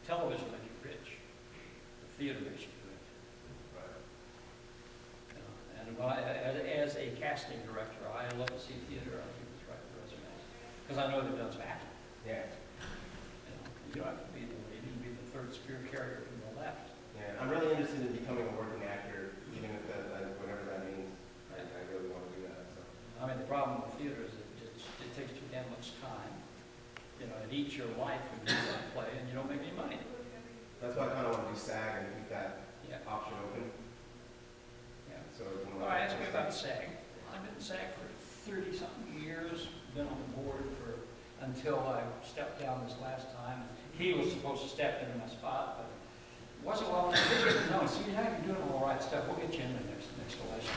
television makes you rich. The theater makes you good. Right. You know, and when as a casting director, I love to see theater on people's resumes because I know they've done some acting. Yeah. You don't have to be the lead, you can be the third spear carrier from the left. Yeah. I'm really interested in becoming a working actor, even if whatever that means. I really want to do that. So. I mean, the problem with theater is it takes too damn much time. You know, it eats your life when you do that play and you don't make any money. That's why I kind of want to do SAG and keep that option open. Yeah. So. Well, ask me about SAG. I've been in SAG for 30-something years, been on the board until I stepped down this last time. He was supposed to step into my spot, but it wasn't well enough. No, see, now you're doing all the right stuff. We'll get you in the next elections,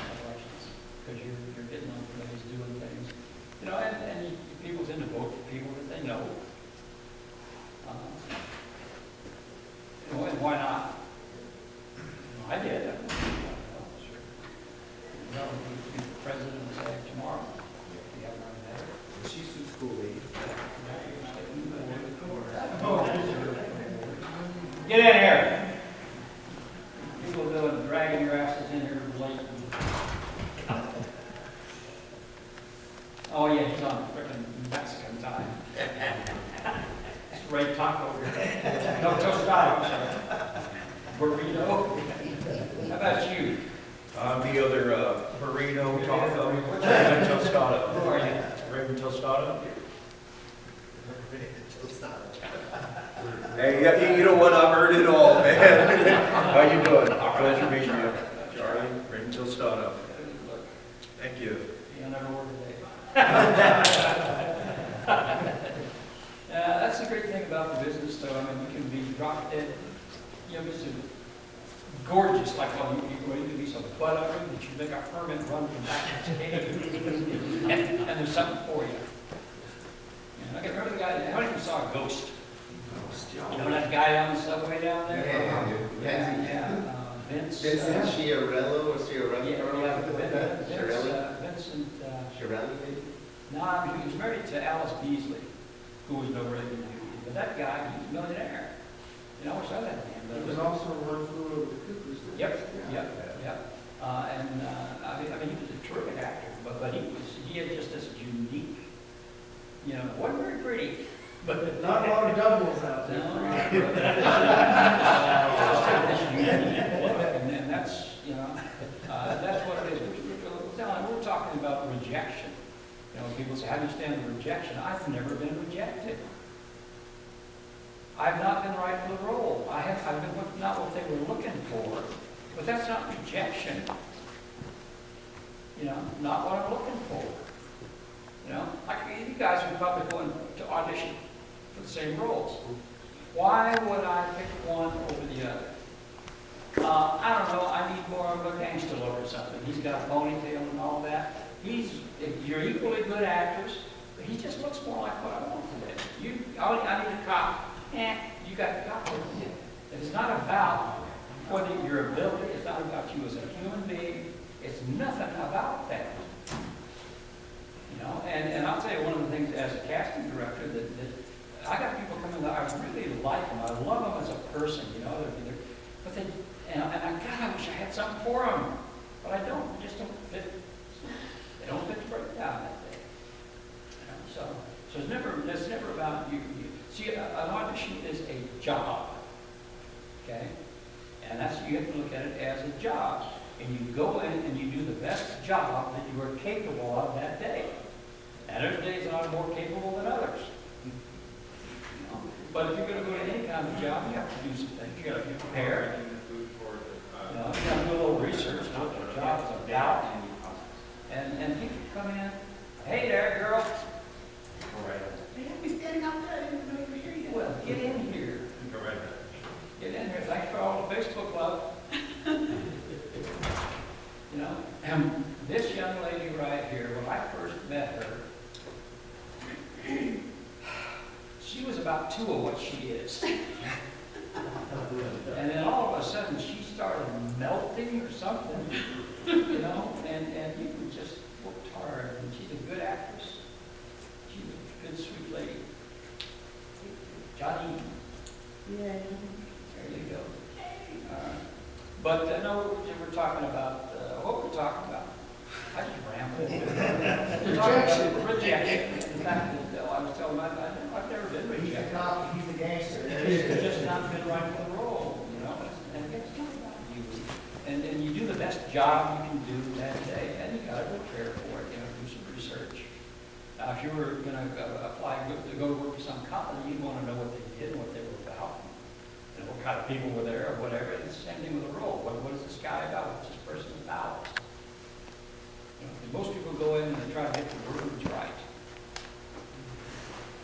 because you're getting on committees, doing things. You know, and people tend to vote for people that they know. You know, and why not? You know, I did. Sure. You know, we'll be the president of SAG tomorrow. We haven't already met her. She's too cool, lady. Get in here. People doing dragging your asses in here late. Oh yeah, he's on frickin' Mexican time. It's Ray Taco here. No, tostada, I'm sorry. Burrito. How about you? I'm the other burrito taco. Raven tostada. Who are you? Raven tostada. Hey, you know what? I've heard it all, man. How you doing? Pleasure meeting you. Charlie, Raven tostada. Thank you. You never work today. That's the great thing about the business, though. I mean, you can be drop dead, you know, just gorgeous, like well, you can be so butt ugly that you make a hermit run from back to the cave, and there's something for you. I can remember the guy. How many of you saw a ghost? You know that guy on the subway down there? Yeah. Vince. Vincent Chiarello or Chiarello? Vincent. Chiarelli, maybe? No, he was married to Alice Beasley, who was no regular duty. But that guy, he was a millionaire. You know, I wish I had that man. It was also One Flew Over the Cuckoo's Nest. Yep. I mean, he was a terrific actor, but he had just this unique, you know, wasn't very pretty, but Not a lot of doubles out there. no, this unique look, and that's, you know, that's what it is. We're talking about rejection. You know, people say, how do you stand the rejection? I've never been rejected. I've not been right for the role. I've been not what they were looking for, but that's not rejection. You know, not what I'm looking for. You know, you guys would probably go in to audition for the same roles. Why would I pick one over the other? I don't know. I need more of a gangster look or something. He's got a ponytail and all that. You're equally good actors, but he just looks more like what I want today. I need a cop. You got the cop with you. It's not about whether your ability. It's not about you as a human being. It's nothing about that. You know, and I'll tell you one of the things as a casting director that I got people coming that I really like them. I love them as a person. You know, but they God, I wish I had something for them, but I don't. They just don't fit. They don't fit the breakdown that day. You know, so it's never about you. See, an audition is a job. Okay, and you have to look at it as a job. And you go in and you do the best job that you are capable of that day. And there's days that I'm more capable than others. You know? But if you're going to go to any kind of job, you have to do some things. You got to be prepared. You know, you got to do a little research on what your job is about. And people come in, hey there, girl. All right. They have to be standing out there. I didn't know you were here yet. Well, get in here. Go right there. Get in here. Thanks for all the Facebook love. You know, and this young lady right here, when I first met her, she was about 2 of what she is. And then all of a sudden, she started melting or something, you know, and you just worked hard. And she's a good actress. She's a good, sweet lady. Johnny. Yeah. But, no, we're talking about, what we're talking about. I just rambled. Rejection. Rejection. In fact, I was telling them, I've never been He's the rejected. cop, he's the gangster. It's just not been right for the role, you know, and it's not about you. And you do the best job you can do that day, and you gotta prepare for it, you know, do some research. Now, if you were gonna apply to go work for some company, you'd wanna know what they did, what they were about, and what kind of people were there, or whatever. It's the same thing with a role. What is this guy about? What's this person about? You know, most people go in and they try to get the words right.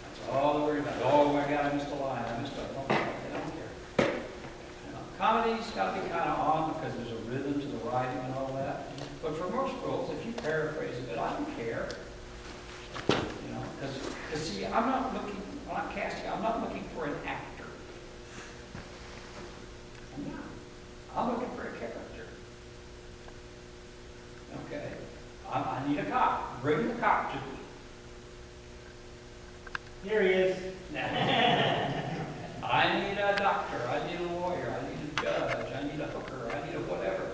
That's all they're worried about. Oh my God, I missed a line. I missed a line. They don't care. You know, comedy's got to be kind of on because there's a rhythm to the writing and all that. But for most roles, if you paraphrase a bit, I don't care. You know, because see, I'm not looking, when I'm casting, I'm not looking for an actor. I'm not. I'm looking for a character. Okay. I need a cop. Bring the cop to me. Here he is. I need a doctor. I need a lawyer. I need a judge. I need a hooker. I need a whatever.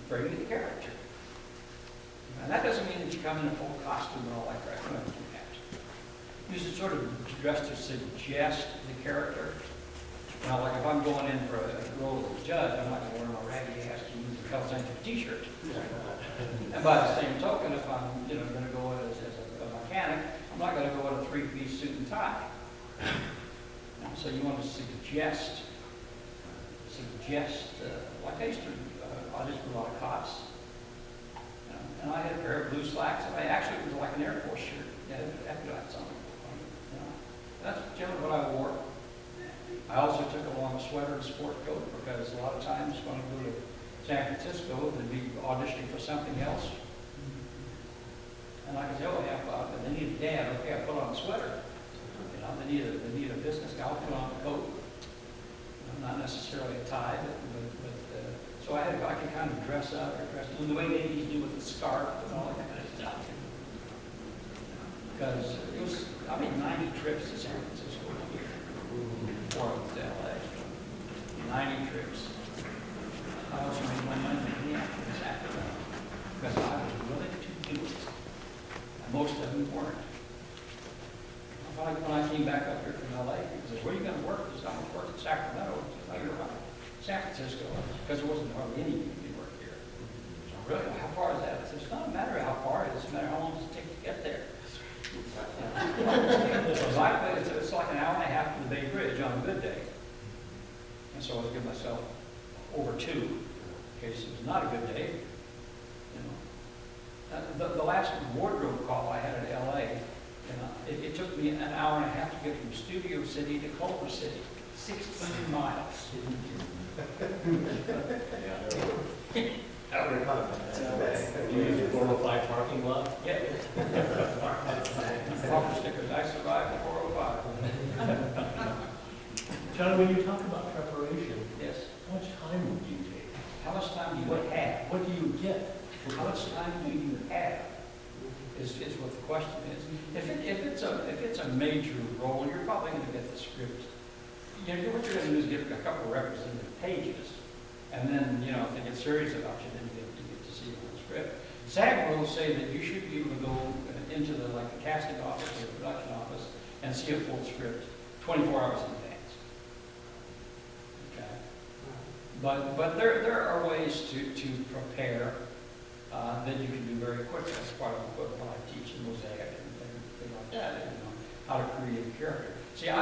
Bring me the character. And that doesn't mean that you come in a full costume and all that crap. You don't do that. Use it sort of dress to suggest the character. Now, like if I'm going in for a role as a judge, I'm not going to wear my raggedy ass jeans and Hell's Angel t-shirt. And by the same token, if I'm, you know, going to go as a mechanic, I'm not going to go in a three-piece suit and tie. So you want to suggest, like I used to audition for a lot of cops, and I had a pair of blue slacks, and it was like an Air Force shirt. It had epaulets on it. You know. That's generally what I wore. I also took along a sweater and sport coat because a lot of times when I go to San Francisco, they'd be auditioning for something else. And I could say, oh yeah, well, they need a dad, okay, I put on a sweater. You know, they need a business guy, I'll put on a coat. You know, not necessarily a tie, but so I could kind of dress up or dress in the way ladies do with the scarf and all that kind of stuff. Because it was, 90 trips to San Francisco a year. 4 of them to LA. 90 trips. I also made my money in the afternoon Sacramento because I was willing to do it. And most of them weren't. When I came back up here from LA, he said, where are you going to work? He said, I'm going to work in Sacramento. I said, no, you're right. San Francisco, because there wasn't hardly any community work here. So really, well, how far is that? I said, it's not a matter of how far it is, it's a matter of how long does it take to get there. So it's like an hour and a half to the Bay Bridge on a good day. And so I was giving myself over 2 in case it was not a good day. You know, the last wardrobe call I had in LA, it took me an hour and a half to get from Studio City to Culver City, 16 miles. You use a 405 parking lot? Yeah. Bumper stickers, I survived the 405. John, when you talk about preparation, Yes. how much time would you take? How much time do you have? What do you get? How much time do you have? Is what the question is. If it's a major role, you're probably going to get the script. You know, what you're going to do is get a couple of representative pages, and then, you know, if they get serious about you, then you get to see the whole script. SAG rules say that you should be able to go into the casting office or the production office and see a full script 24 hours in advance. Okay. But there are ways to prepare that you can do very quickly. That's part of what I teach in Mosaic and things like that. You know, how to create a character. See, I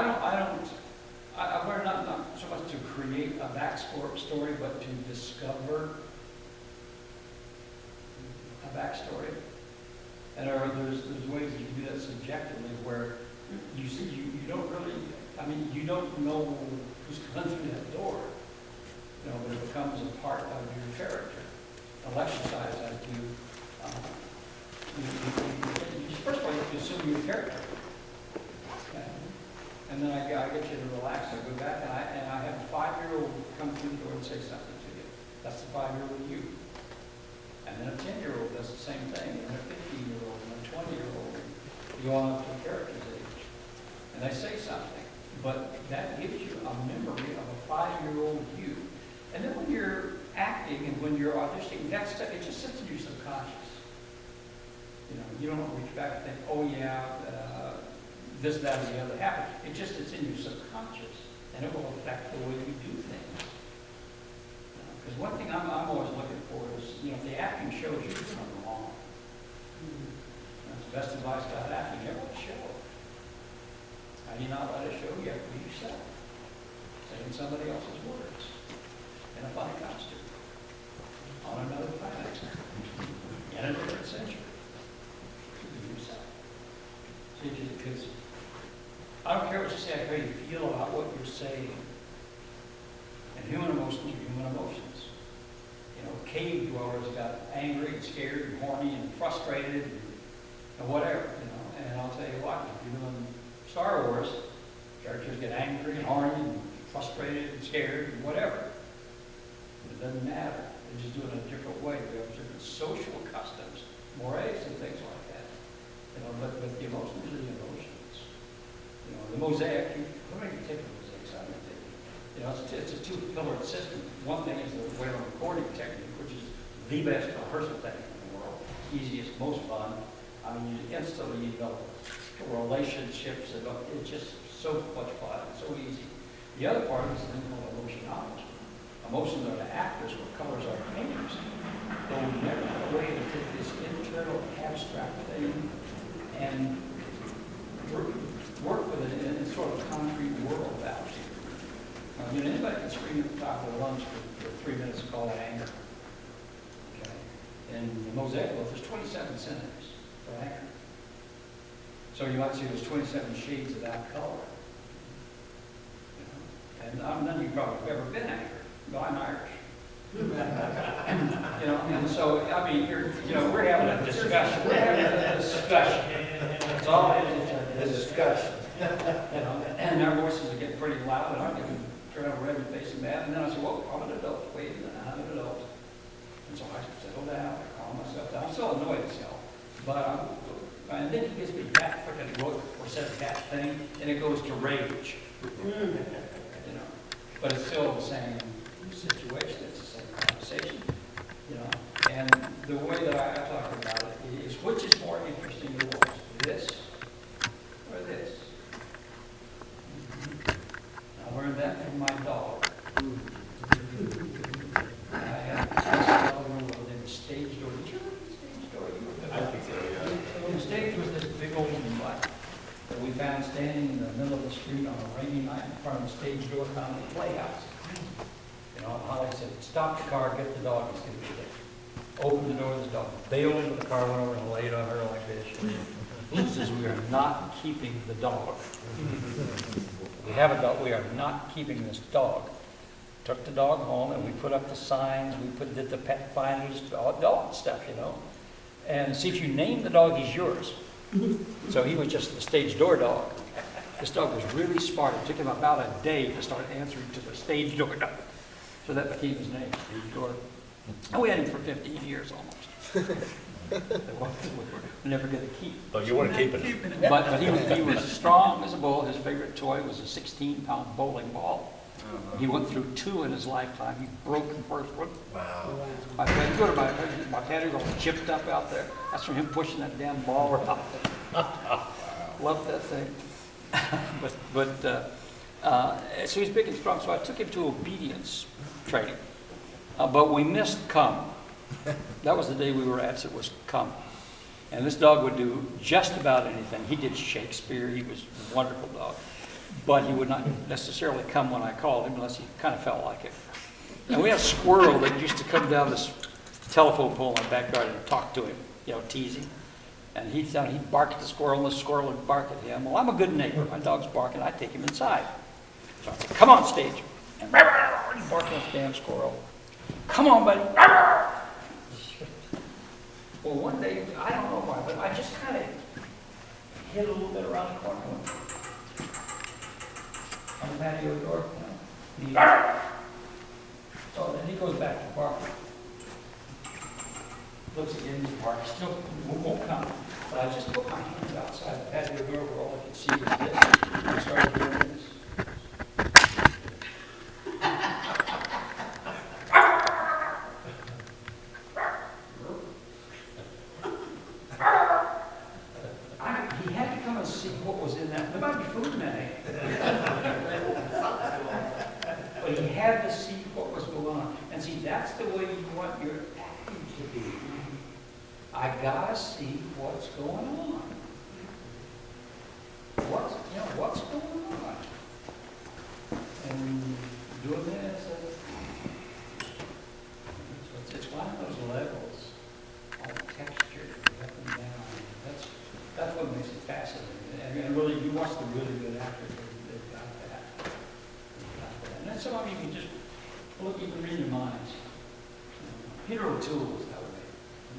learned not so much to create a backstory, but to discover a backstory. And there's ways that you do that subjectively, where you don't really, you don't know who's coming through that door, you know, but it becomes a part of your character. An exercise I do. First of all, you have to assume your character. Okay. And then I get you to relax. I go back and I have a 5-year-old come through the door and say something to you. That's the 5-year-old you. And then a 10-year-old does the same thing, and a 15-year-old, and a 20-year-old. You go on up to a character's age. And they say something. But that gives you a memory of a 5-year-old you. And then when you're acting and when you're auditioning, that stuff, it just sits in your subconscious. You don't reach back and think, oh yeah, this, that, or the other happened. It just sits in your subconscious, and it will affect the way you do things. Because one thing I'm always looking for is, if the acting shows you're doing it wrong. That's the best advice about acting. Never let it show. How do you not let it show? You have to be yourself. Saying somebody else's words in a funny costume on another planet in a different century. Be yourself. See, because I don't care what you say, I care how you feel about what you're saying. And human emotions are human emotions. Cave dwellers got angry and scared and horny and frustrated and whatever, And I'll tell you what, if you're doing Star Wars, characters get angry and horny and frustrated and scared and whatever. It doesn't matter. They just do it in a different way. We have different social customs, mores, and things like that. But the emotions are the emotions. The mosaic, what are you taking the mosaics out of it? It's a two-pillared system. One thing is the Whalen recording technique, which is the best rehearsal technique in the world. Easiest, most fun. I mean, you instantly develop relationships. It's just so much fun. It's so easy. The other part is the thing called emotionology. Emotions are the actors, where colors are painters. But we never have a way to take this internal abstract thing and work with it in a sort of concrete world out here. Anybody can scream at the top of their lungs for 3 minutes and call it anger. Okay? In the mosaic book, there's 27 synonyms for anger. So you might see there's 27 shades of that color. And none of you probably have ever been angry. No, I'm Irish. And so, I mean, we're having a discussion. We're having a discussion. That's all it is, a discussion. And our voices are getting pretty loud, and I'm getting turned over red and facing mad. And then I said, well, I'm an adult. Wait a minute, I'm an adult. And so I settle down, I calm myself down. I'm still annoyed as hell. But and then he gives me that freaking look or says that thing, and it goes to rage. But it's still the same situation, it's the same conversation, And the way that I talk about it is, which is more interesting to watch, this or this? I learned that from my dog. I had this dog named Stage Door. Did you ever read Stage Door? I think so, yeah. The stage was this big old black that we found standing in the middle of the street on a rainy night in front of the Stage Door Comedy Playhouse. Holliday said, stop the car, get the dog, and see what you think. Opened the door, this dog bailed into the car, went over and laid on her like this. He says, we are not keeping the dog. We have a dog, we are not keeping this dog. Took the dog home, and we put up the signs, did the pet finders, all that stuff, And see, if you name the dog, he's yours. So he was just the Stage Door dog. This dog was really smart. It took him about a day to start answering to the Stage Door dog. So that became his name, Stage Door. And we had him for 15 years almost. We're never going to keep. Oh, you want to keep it? But he was strong as a bull. His favorite toy was a 16-pound bowling ball. He went through 2 in his lifetime. He broke the first one. Wow. My patio all chipped up out there. That's from him pushing that damn ball around. Loved that thing. So he's big and strong. So I took him to obedience training. But we missed come. That was the day we were at, so it was come. And this dog would do just about anything. He did Shakespeare. He was a wonderful dog. But he would not necessarily come when I called him unless he kind of felt like it. And we had a squirrel that used to come down this telephone pole in my backyard and talk to him, tease him. And he'd bark at the squirrel, and the squirrel would bark at him. Well, I'm a good neighbor. My dog's barking. I take him inside. So I said, come on, Stage. And he's barking at the damn squirrel. Come on, buddy. Well, one day, I don't know why, but I just kind of hit a little bit around the corner. On the patio door, So then he goes back to barking. Looks again, he barks, still won't come. But I just put my hand outside the patio door where all I could see was this. I started doing this. too many. But he had to see what was going on. And see, that's the way you want your acting to be. I gotta see what's going on. What's going on? And doing this, it's one of those levels, all texture, up and down. That's what makes it fascinating. And really, you watch the really good actors, they've got that. And then some of you can just look, you can read your minds. Peter O'Toole was that way.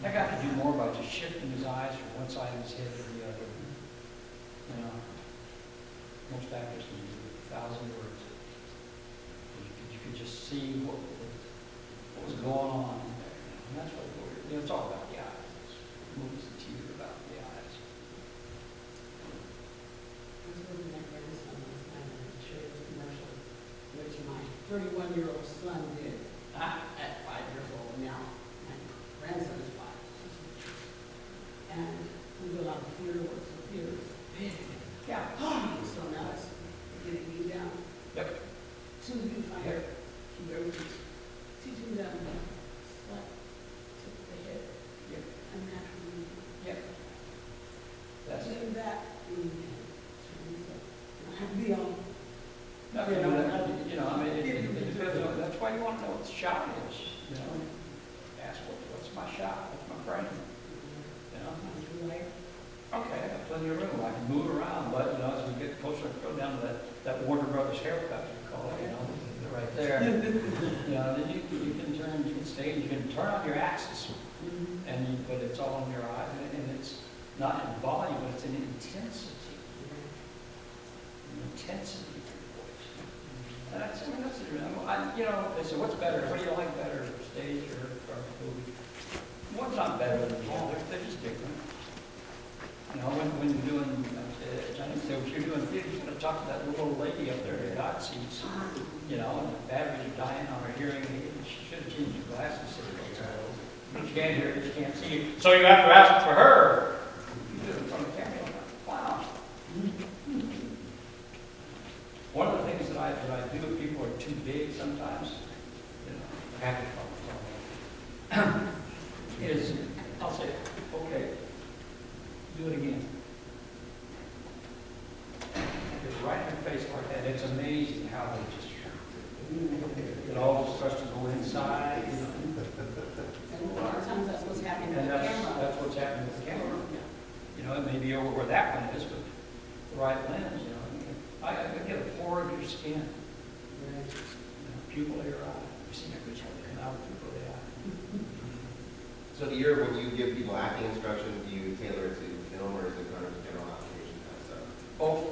That guy could do more by just shifting his eyes from one side of his head to the other. Most actors can do 1,000 words. You could just see what was going on in there. And that's what it's all about the eyes. Movies and TV are about the eyes. I was working at grandson last night and I showed a commercial, which my 31-year-old son did at 5 years old. Now my grandson is 5. And we do a lot of theater work, so theater is big. Yeah. So now it's getting me down. Yep. As soon as you find out, keep everything, teaching them what tip of the head, Yep. and naturally, Yep. That's it. doing that, I have to be on. No, I mean, it depends on, that's why you want to know what the shot is. Ask what's my shot, what's my frame. Like, Okay, I got plenty of room, I can move around, but, as we get closer, go down to that Warner Brothers haircut, we call it, right there. Then you can turn, you can stay, you can turn on your axis, but it's all in your eyes, and it's not in volume, but it's in intensity. Intensity of your voice. And that's they say, what's better, what do you like better, stage or movie? One's not better than the other, they're just different. When you're doing, Johnny said, if you're doing theater, you're going to talk to that little lady up there in the hot seats, and the batteries are dying on her hearing aid, and she should have changed her glasses. But you can't hear her, you can't see you, so you have to ask for her. You do it in front of the camera. Wow. One of the things that I do if people are too big sometimes, happy problem, is I'll say, okay, do it again. Just right in your face like that. It's amazing how they just, it all starts to go inside. and a lot of times that's what's happening with And the camera. that's what's happening with the camera. It may be over where that one is, but the right lens, I get a pore of your skin. Pupil of your eye. You see my good come out of the pupil of the eye. So when you give people acting instruction, do you tailor it to film or is it kind of general application kind of stuff? Both.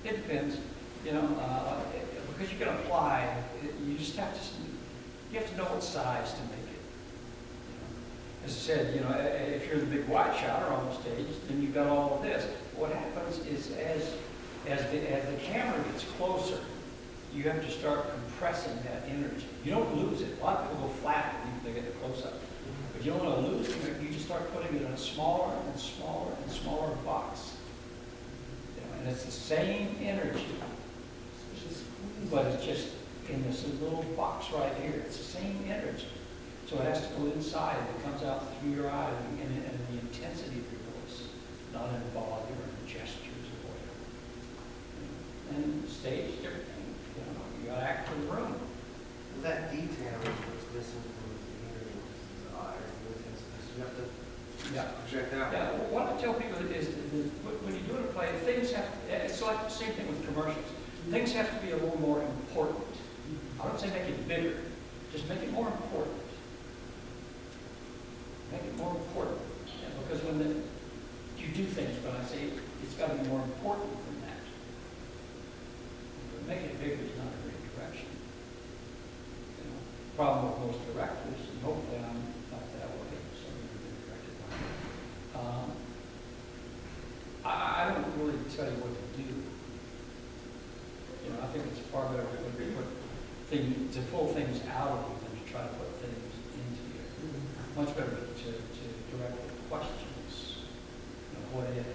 It depends. Because you can apply, you just have to know what size to make it. As I said, if you're the big wide shotter on the stage, then you've got all of this. What happens is as the camera gets closer, you have to start compressing that energy. You don't lose it. A lot of people go flat when they get the close-up. But you don't want to lose it. You just start putting it in a smaller and smaller and smaller box. And it's the same energy, but it's just in this little box right here. It's the same energy. So it has to go inside. It comes out through your eye and the intensity of your voice, not in volume or in gestures or whatever. And stage, different thing. You got to act for the room. Well, that detail is what's missing from the theater, is the eyes, the intensity. So you have to project out. Yeah, what I tell people is when you do a play, things have, it's like the same thing with commercials. Things have to be a little more important. I don't say make it bigger, just make it more important. Make it more important. Because when you do things, but I say it's got to be more important than that. But make it bigger is not a great direction. Problem with most directors, and hopefully I'm not that way, some of you have been directed by me. I don't really tell you what to do. I think it's far better to pull things out of you than to try to put things into you. Much better to direct the questions. What if?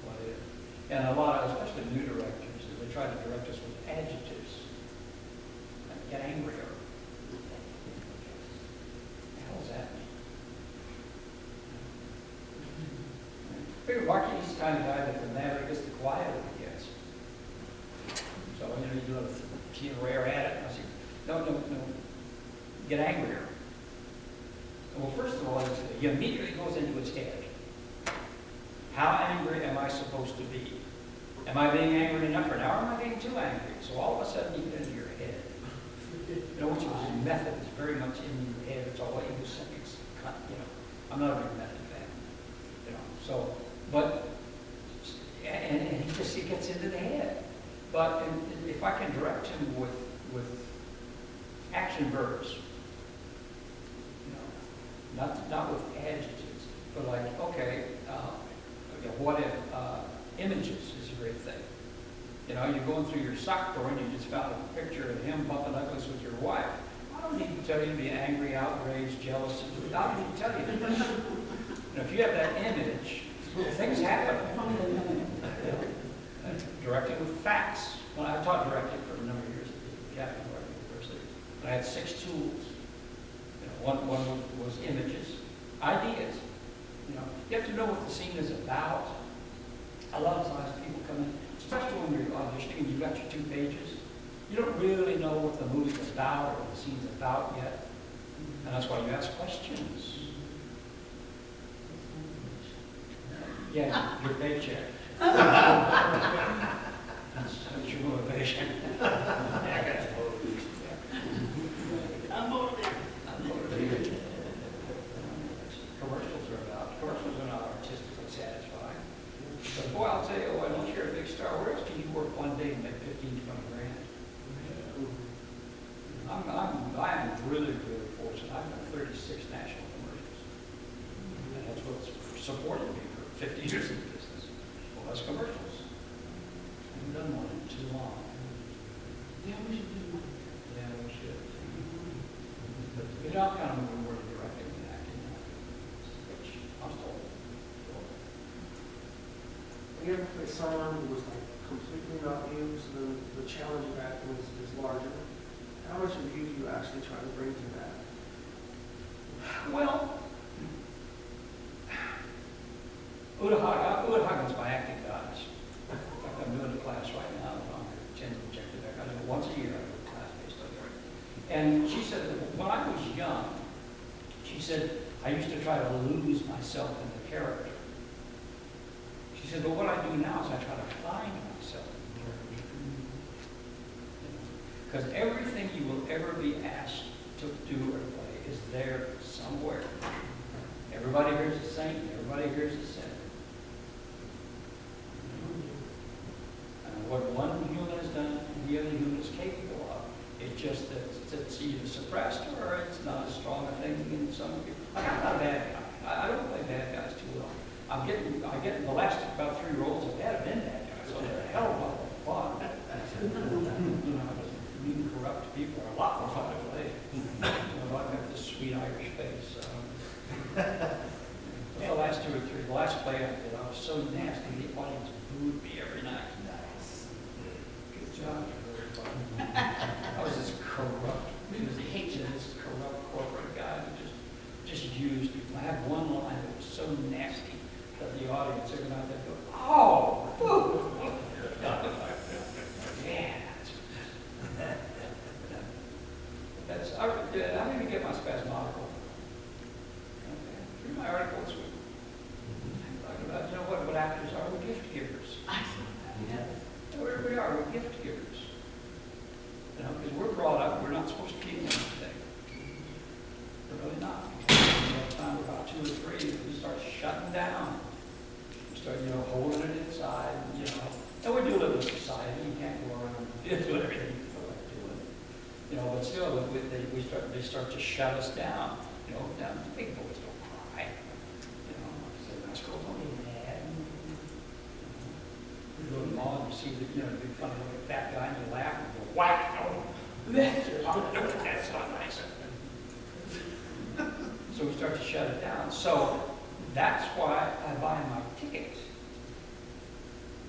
What if? And a lot of, especially new directors, they try to direct us with adjectives. Like, get angrier. What the hell does that mean? Figure Marky's the kind of guy that the louder he gets, the quieter he gets. So, you do a rare at it, and I say, no, get angrier. Well, first of all, he immediately goes into his head. How angry am I supposed to be? Am I being angry enough, or now am I being too angry? So all of a sudden you get into your head. You know, which is his method is very much in your head. It's all egocentric. You know, I'm not a big method fan. You know, so, but, and he gets into the head. But if I can direct him with action verbs, you know, not with adjectives, but like, okay, what if images is a great thing. You know, you're going through your sock drawer and you just found a picture of him bumping uglies with your wife. I don't need to tell you to be angry, outraged, jealous. I don't need to tell you. And if you have that image, things happen. You know, directing with facts. Well, I taught directing for a number of years at the Catholic University. I had 6 tools. You know, one was images, ideas. You know, you have to know what the scene is about. A lot of times people come in, especially when you're auditioning and you've got your 2 pages, you don't really know what the movie's about or what the scene's about yet. And that's why you ask questions. Yeah, your paycheck. That's your motivation. Yeah, I got to motivate. I'm motivated. Commercials are not artistically satisfying. But boy, I'll tell you what, once you're a big star, where else can you work one day and make 15, 20 grand? I'm really, really fortunate. I've done 36 national commercials. And that's what's supported me for 50 years in business. Well, that's commercials. I haven't done one in too long. Yeah, we should do one. Yeah, we should. But you know, I'm kind of moving more to directing than acting now, which I'm still. You ever play someone who was like completely not you, so the challenge of acting is larger? How much of you do you actually try to bring to that? Well, Uta Hagen's my acting goddess. In fact, I'm doing a class right now on her 10 objective act. I do it once a year. I do a class based on her. And she said that when I was young, she said, I used to try to lose myself in the character. She said, but what I do now is I try to find myself in the character. Because everything you will ever be asked to do or play is there somewhere. Everybody here's a saint, everybody here's a sinner. And what one human has done, the other human is capable of. It's just that it's either suppressed or it's not as strong a thing in some people. I'm not a bad guy. I don't play bad guys too well. I get in the last about 3 roles I've had been bad guys, so they're a hell of a lot of fun. You know, mean, corrupt people are a lot more fun to play. You know, I've got this sweet Irish face. The last 2 or 3, the last play I did, I was so nasty, the audience booed me every night. Nice. Good job. I was this corrupt, because he hates it, this corrupt corporate guy who just used people. I had one line that was so nasty that the audience, every night they'd go, oh, boo. Yeah. I didn't even get my spasmodical. Okay. Through my article this week, I'm talking about, you know what actors are? We're gift givers. We are, we're gift givers. You know, because we're brought up, we're not supposed to keep anything. We're really not. By the time we're about 2 or 3, we start shutting down. We start, you know, holding it inside, you know. And we do live in a society, you can't go around and do everything you feel like doing. You know, but still, they start to shut us down. You know, now the big boys don't cry. You know, so nice girls don't get mad. You go to the mall and you see the, you know, the big funny looking fat guy and you laugh and you go, whack! Oh, that's not nice. So we start to shut it down. So that's why I buy my tickets.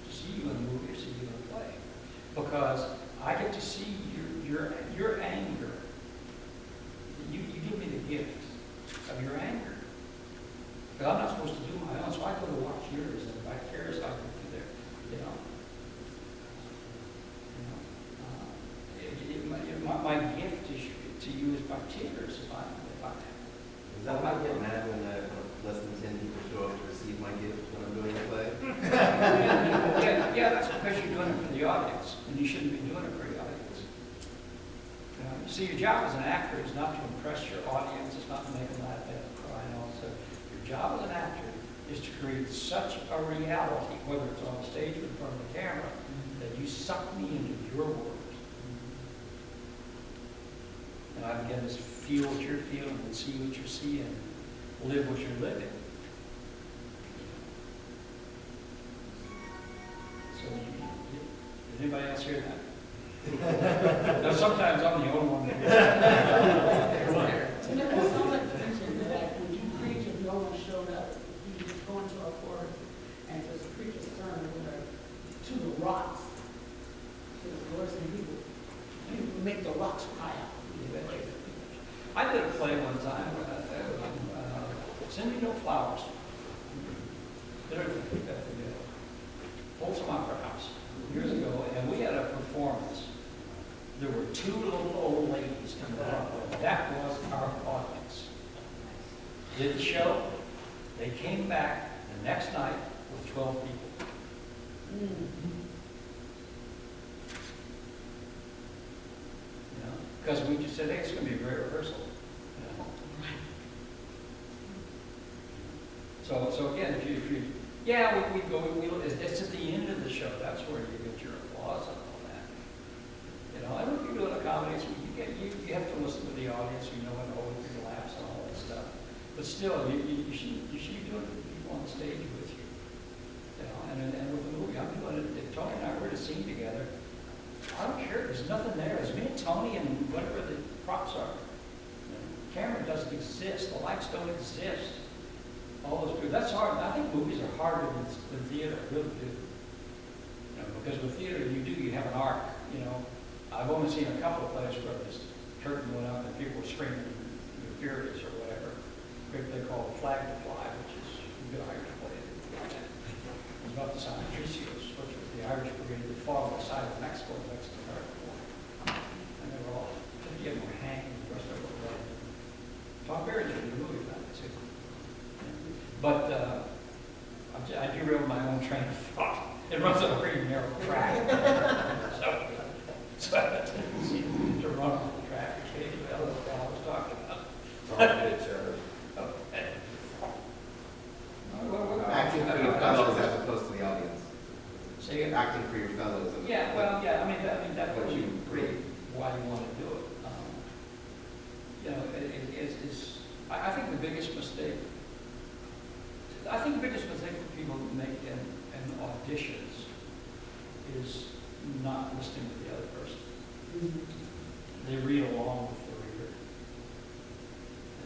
to see you in a movie or see you in a play. Because I get to see your anger. You give me the gift of your anger. But I'm not supposed to do my own, so I go to watch yours, and vicariously I go through there, you know. My gift to you is my tears. If I Is that why I get mad when less than 10 people show up to receive my gift when I'm doing a play? yeah, that's because you're doing it for the audience, and you shouldn't be doing it for the audience. You see, your job as an actor is not to impress your audience, it's not to make them laugh and cry and all that. Your job as an actor is to create such a reality, whether it's on the stage or in front of the camera, that you suck me into your world. And I begin to feel what you're feeling and see what you're seeing, live what you're living. So, did anybody else hear that? Now, sometimes I'm the only one that hears that. It's not like preaching, that when you preach, if no one showed up, you just go into a forest and just preach a sermon to the rocks. To the Lord and you make the rocks cry out. I did a play one time, Send Me No Flowers. Did it at the Folsom Opera House years ago, and we had a performance. There were two little old ladies in the front row. That was our audience. Did the show. They came back the next night with 12 people. Because we just said, hey, it's going to be a great rehearsal. So again, if you we go, it's at the end of the show. That's where you get your applause and all that. And if you're doing a comedy, so you have to listen to the audience. You know when to hold your laughs and all that stuff. But still, you should be doing it with people on the stage with you. And with the movie, I'm doing it. If Tony and I were to scene together, I don't care. There's nothing there. It's me and Tony and whatever the props are. The camera doesn't exist. The lights don't exist. All those people. That's hard. I think movies are harder than theater. I really do. Because with theater, you have an arc. I've only seen a couple of plays where this curtain went up and people were screaming, furious or whatever. They call it Flag to Fly, which is a good Irish play. It's about the San Patricios, which was the Irish brigade that fought on the side of Mexico in the Mexican War. And they were all, 50 of them were hanged, the rest of them were dead. Tom Berry did a movie about it too. But I derailed my own train of thought. It runs on a pretty narrow track. so I had a tendency to run off the track occasionally. I don't know what I was talking about. Acting for your fellows as opposed to the audience. Say again? Acting for your fellows. Yeah, well, yeah, I mean that's what you agree why you want to do it. I think the biggest mistake. I think the biggest mistake that people make in auditions is not listening to the other person. They read along with the reader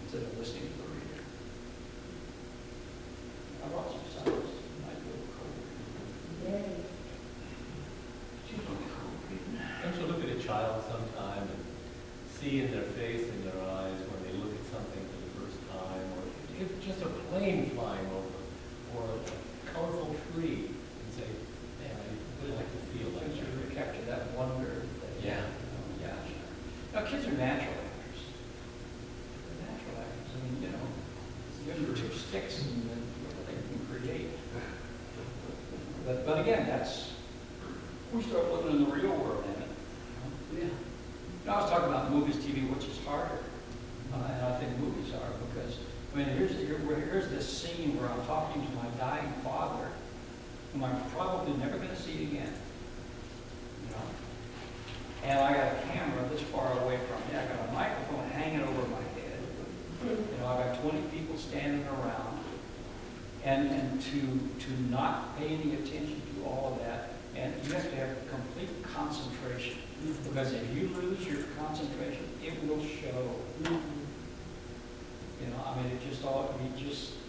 instead of listening to the reader. I brought some signs. Might be a little cold. Don't you look at a child sometime and see in their face, in their eyes, when they look at something for the first time, or if just a plane flying over, or a colorful tree, and say, man, I would like to feel like Kids that. really capture that wonder. Yeah. Yeah. Now, kids are natural actors. They're natural actors. I mean, give them 2 sticks and then they can create. But again, we start living in the real world in it. I was talking about movies, TV, which is harder. And I think movies are because, here's this scene where I'm talking to my dying father, whom I'm probably never going to see again. And I got a camera this far away from me. I got a microphone hanging over my head. I got 20 people standing around. And to not pay any attention to all of that, and you have to have complete concentration. Because if you lose your concentration, it will show.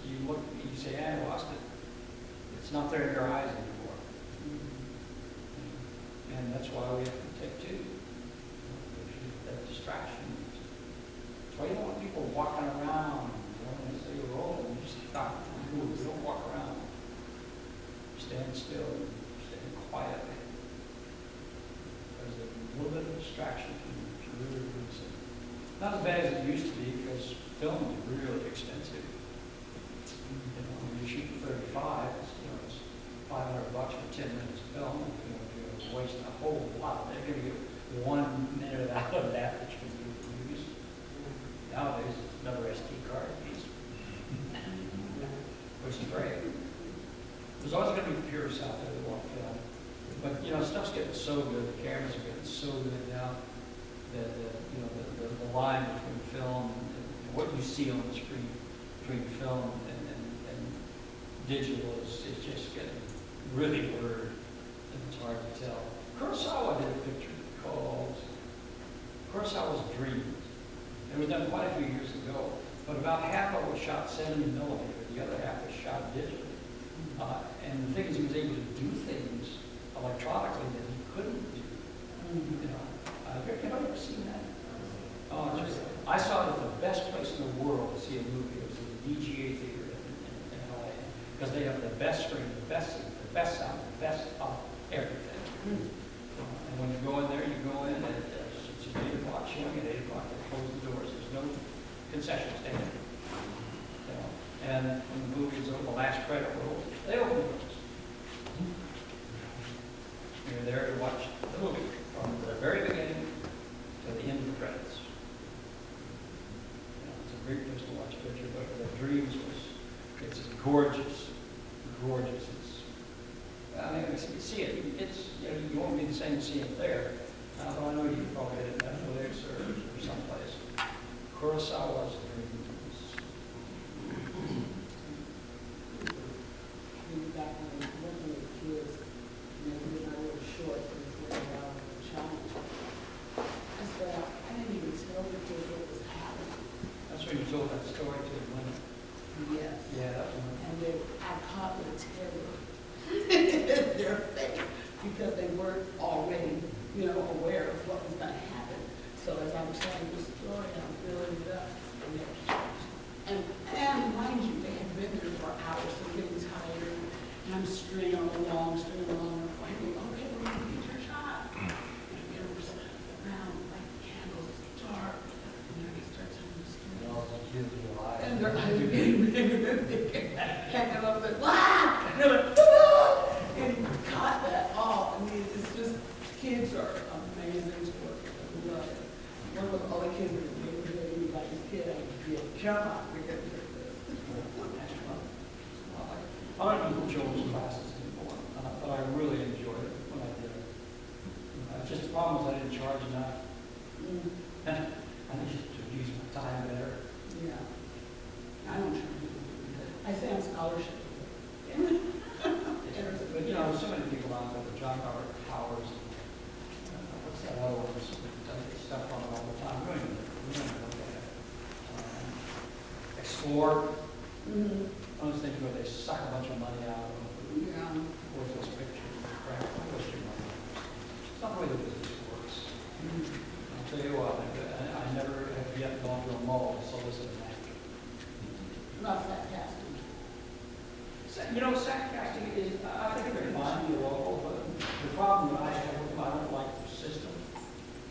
You look, you say, I lost it. It's not there in your eyes anymore. And that's why we have to take two. That distraction. That's why you don't want people walking around, when they say you're rolling, you just stop, you don't walk around. Stand still, stand quietly. There's a little bit of distraction can really lose it. Not as bad as it used to be, because film is really expensive. When you shoot 35, it's $500 for 10 minutes of film. You're wasting a whole lot. They're going to get 1 minute out of that you can use. Nowadays, it's another SD card piece, which is great. There's always going to be purists out there that want film. But, stuff's getting so good, the cameras are getting so good now, that, the line between film and what you see on the screen, between film and digital is just getting really blurred, and it's hard to tell. Kurosawa did a picture called Kurosawa's Dreams. It was done quite a few years ago, but about half of it was shot 70 millimeter, the other half was shot digitally. And the thing is, he was able to do things electronically that he couldn't do. Have you ever seen that? Oh, I saw it at the best place in the world to see a movie. It was in the VGA theater in LA, because they have the best screen, the best seat, the best sound, the best of everything. And when you go in there, you go in at it's 8 o'clock showing, at 8 o'clock they close the doors. There's no concession stand. And when the movie's over, the last credit rolls, they open the doors. You're there to watch the movie from the very beginning to the end of the credits. It's a great place to watch a picture, but the Dreams it's gorgeous, gorgeous. You see it. You won't be the same seeing it there. Although I know you probably did it at Netflix or someplace. Kurosawa's Dreams. Back when I was working with kids, and they were really short, and it was a challenge. I said, I didn't even tell the kids what was happening. That's when you told that story to the women. Yes. Yeah, that one. And then I caught the terror in their face, because they weren't already, aware of what was going to happen. So as I'm telling the story, I'm building it up, and they're shocked. And mind you, they had been there for hours, so getting tired. And I'm stringing along, and finally, okay, we're going to get your shot. And we're sitting around like candles, it's dark. And then they start telling the story. And their eyes are getting bigger and bigger. And I'm like, "Wah!" And they're like, "Ah!" And he caught that all. I mean, it's just, kids are amazing to work with. I love it. One of all the kids in the neighborhood, anybody's kid, I could get, come on, we're going to do this. I don't do children's classes anymore, but I really enjoyed it when I did it. Just the problem was I didn't charge enough. I needed to use my time better. Yeah. I don't charge. I say I'm scholarship. But there's so many people out there, John Robert Powers, what's that other one, stuff on it all the time. We don't even look at it. Explore. I was thinking where they suck a bunch of money out of them. Yeah. Worthless pictures, crap, waste your money. It's not the way the business works. I'll tell you what, I never have yet gone to a mall to solicit an actor. Not that casting. Sack casting is, I think they're fine, you're local, but the problem that I have with them, I don't like the system.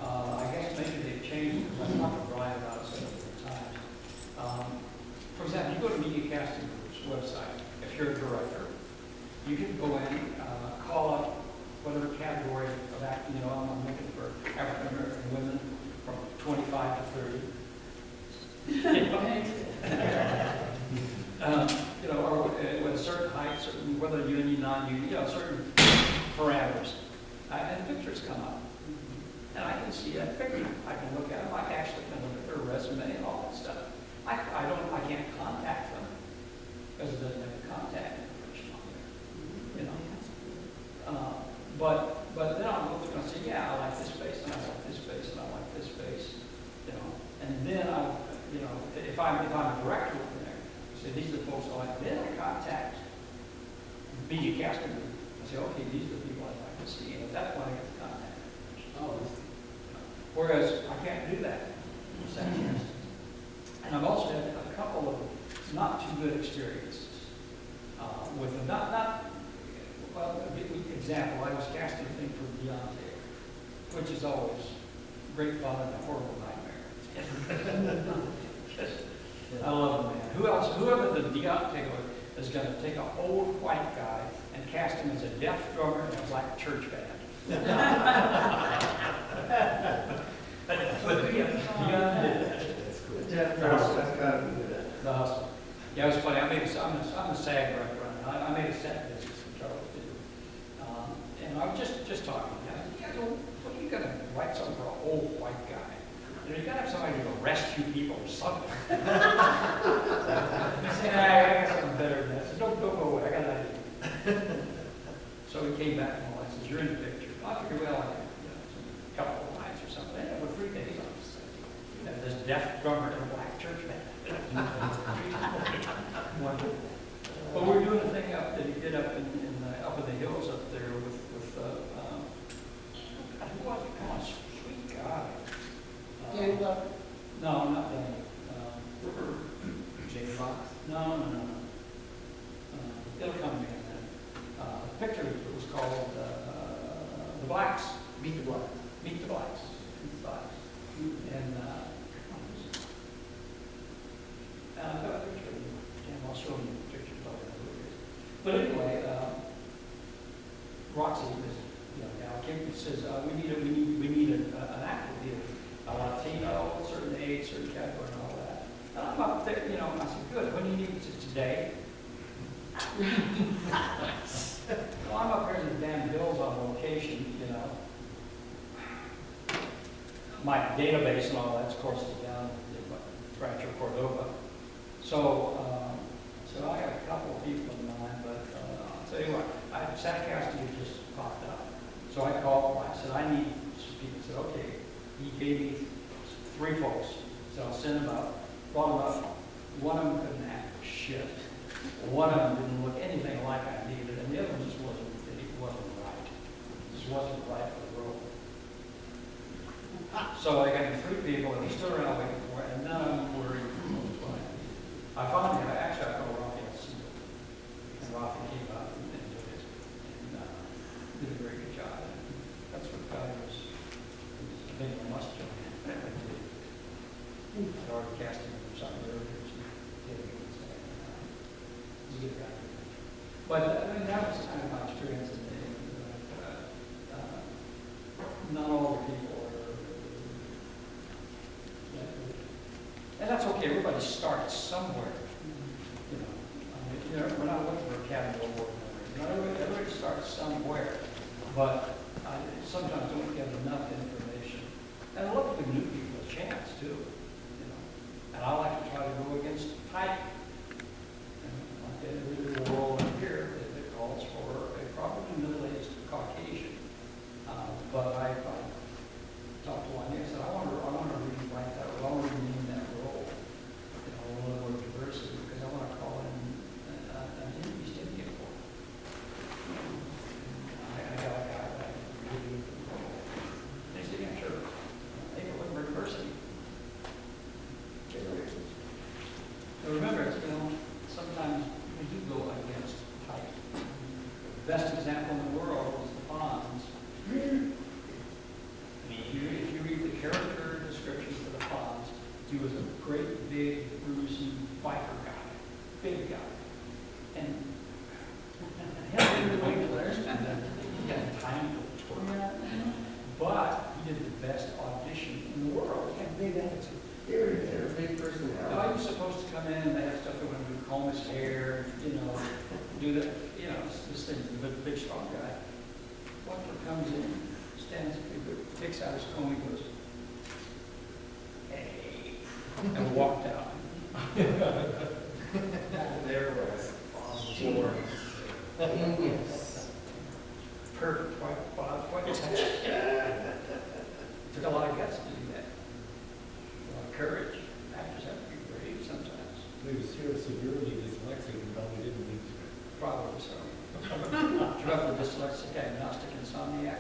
I guess maybe they've changed, because I talked to Brian about it several times. For example, you go to Media Casting Group's website, if you're a director, you can go in, call up whatever category of acting, I'm looking for African American women from 25 to 30. Or with a certain height, whether union, non-union, certain parameters. And the pictures come up. And I can see that picture. I can look at them. I actually can look at their resume and all that stuff. I can't contact them because it doesn't have the contact information on there. But then I'll look and I'll say, yeah, I like this face, and I like this face, and I like this face. And then if I'm a director over there, I say these are the folks I like. Then I contact Media Casting Group. I say, okay, these are the people I'd like to see, and at that point I get the contact. Oh, Whereas I can't do that. And I've also had a couple of not too good experiences with them. Well, example, I was casting a thing for Deontay, which is always great fun and a horrible nightmare. I love the man. Whoever the Deontay was, is going to take an old white guy and cast him as a deaf drummer in a black church band. The hustle. Yeah, it was funny. I'm a SAG runner. I made a set business with Charles too. And I was just talking. What are you going to write something for an old white guy? You got to have somebody to rescue people or something. I said, I got something better than that. I said, don't go away. I got an idea. So he came back and all that. Says, you're in the picture. I figured, well, I had a couple of lines or something. I had 3 days on this thing. And this deaf drummer in a black church band. Wonderful. Well, we're doing a thing up that he did up in the hills up there with who was it? Come on, sweet guy. Danny Glover. No, not Danny. Jamie Foxx? No. It'll come to me in a minute. The picture was called The Blacks. Meet the Blacks. Meet the Blacks. Meet the Blacks. And I've got a picture of you. I'll show you the picture. But anyway, Roxy, this gal came and says, we need an actor here. Latino, certain age, certain category, and all that. And I'm up there, I said, good. When do you need it? Today? Well, I'm up here in the damn hills on location, My database and all that, of course, is down in Rancho Cordova. So I got a couple of people in mind, but I'll tell you what, Sat Cassidy just popped up. So I called him, I said, I need some people. He said, okay. He gave me 3 folks. So I'll send them out, brought them up. One of them couldn't act for shit. One of them didn't look anything like I needed, and the other one just wasn't right. Just wasn't right for the role. So I got 3 people, and he stood around waiting for it, and none of them were even close to what I needed. I finally, I called Rafi and Rafi came out and did it, and did a very good job. That's what God was. I think I must join him. I'd already cast him for something earlier. He's a good guy. But that was kind of my experience. Not all the people are that good. And that's okay. Everybody starts somewhere. We're not looking for Academy Award winners. Everybody starts somewhere. But I sometimes don't get enough information. And I look at the new people a chance too. And I like to try to go against the type. Like in the world up here, it calls for a probably middle-aged Caucasian. But I talked to one and said, I want to rewrite that role. I want to rename that role. A little more diversity because I want to call in an East Indian boy. I got a guy that I really for the role. They said, yeah, sure. Hey, we're looking for diversity. So remember, sometimes we do go against type. The best example in the world is the Fonz. If you read the character description for the Fonz, he was a great, big, bruising biker guy, big guy. And him really understand that he had time to torment, but he did the best audition in the world. Have big attitude. They're a big person now. Now, he was supposed to come in and they have stuff that when we comb his hair, do that, this thing's a big, strong guy. Butler comes in, stands, takes out his comb, he goes, hey, and walked out. There was. Yes. Perfect, quite took a lot of guts to do that. A lot of courage. Actors have to be brave sometimes. He was severely dyslexic and probably didn't need to. Probably so. about the dyslexic, agnostic, insomniac?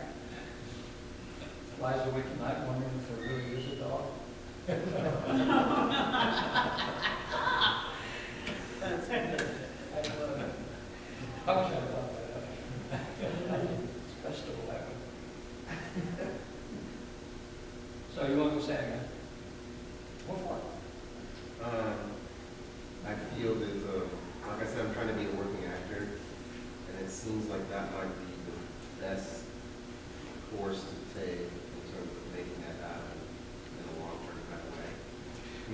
Lies awake at night wondering if there really is a dog. That's good. I wish I thought that. It's vegetable that way. So you want to say again? What for? I feel that, like I said, I'm trying to be a working actor, and it seems like that might be the best course to take in terms of making that happen in a long-term kind of way.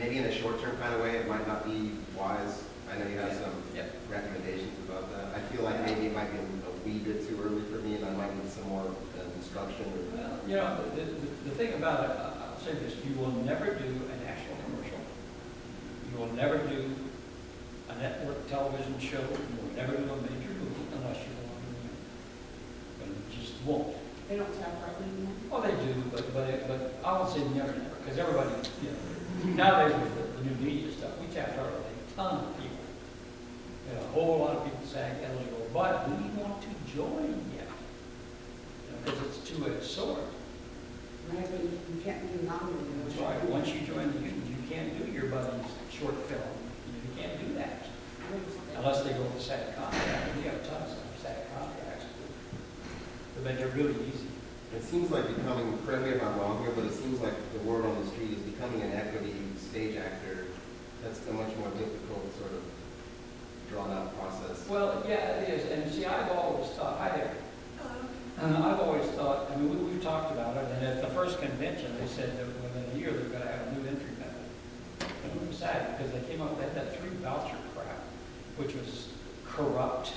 Maybe in a short-term kind of way, it might not be wise. I know you have some Yep. recommendations about that. I feel like maybe it might be a wee bit too early for me, and I might need some more instruction. Well, you know, the thing about it, I'll say this, you will never do a national commercial. You will never do a network television show. You will never do a major movie unless you belong in the union. But you just won't. They don't tap right anymore? Well, they do, but I would say never, because everybody, you know, nowadays with the new media stuff, we tapped already a ton of people. You know, a whole lot of people saying eligible, but do you want to join yet? Because it's a two-edged sword. Right, but you can't be nominated. That's right. Once you join the union, you can't do your buddy's short film. You can't do that unless they go with a SAG contract. We have tons of SAG contracts to make it really easy. It seems like becoming, correct me if I'm wrong here, but it seems like the word on the street is becoming an equity stage actor. That's a much more difficult sort of drawn out process. Well, yeah, it is. And see, I've always thought, hi there. I've always thought, I mean, we've talked about it, and at the first convention, they said that within a year, they're going to have a new entry method. And it was sad, because they came up, they had that 3 voucher crap, which was corrupt.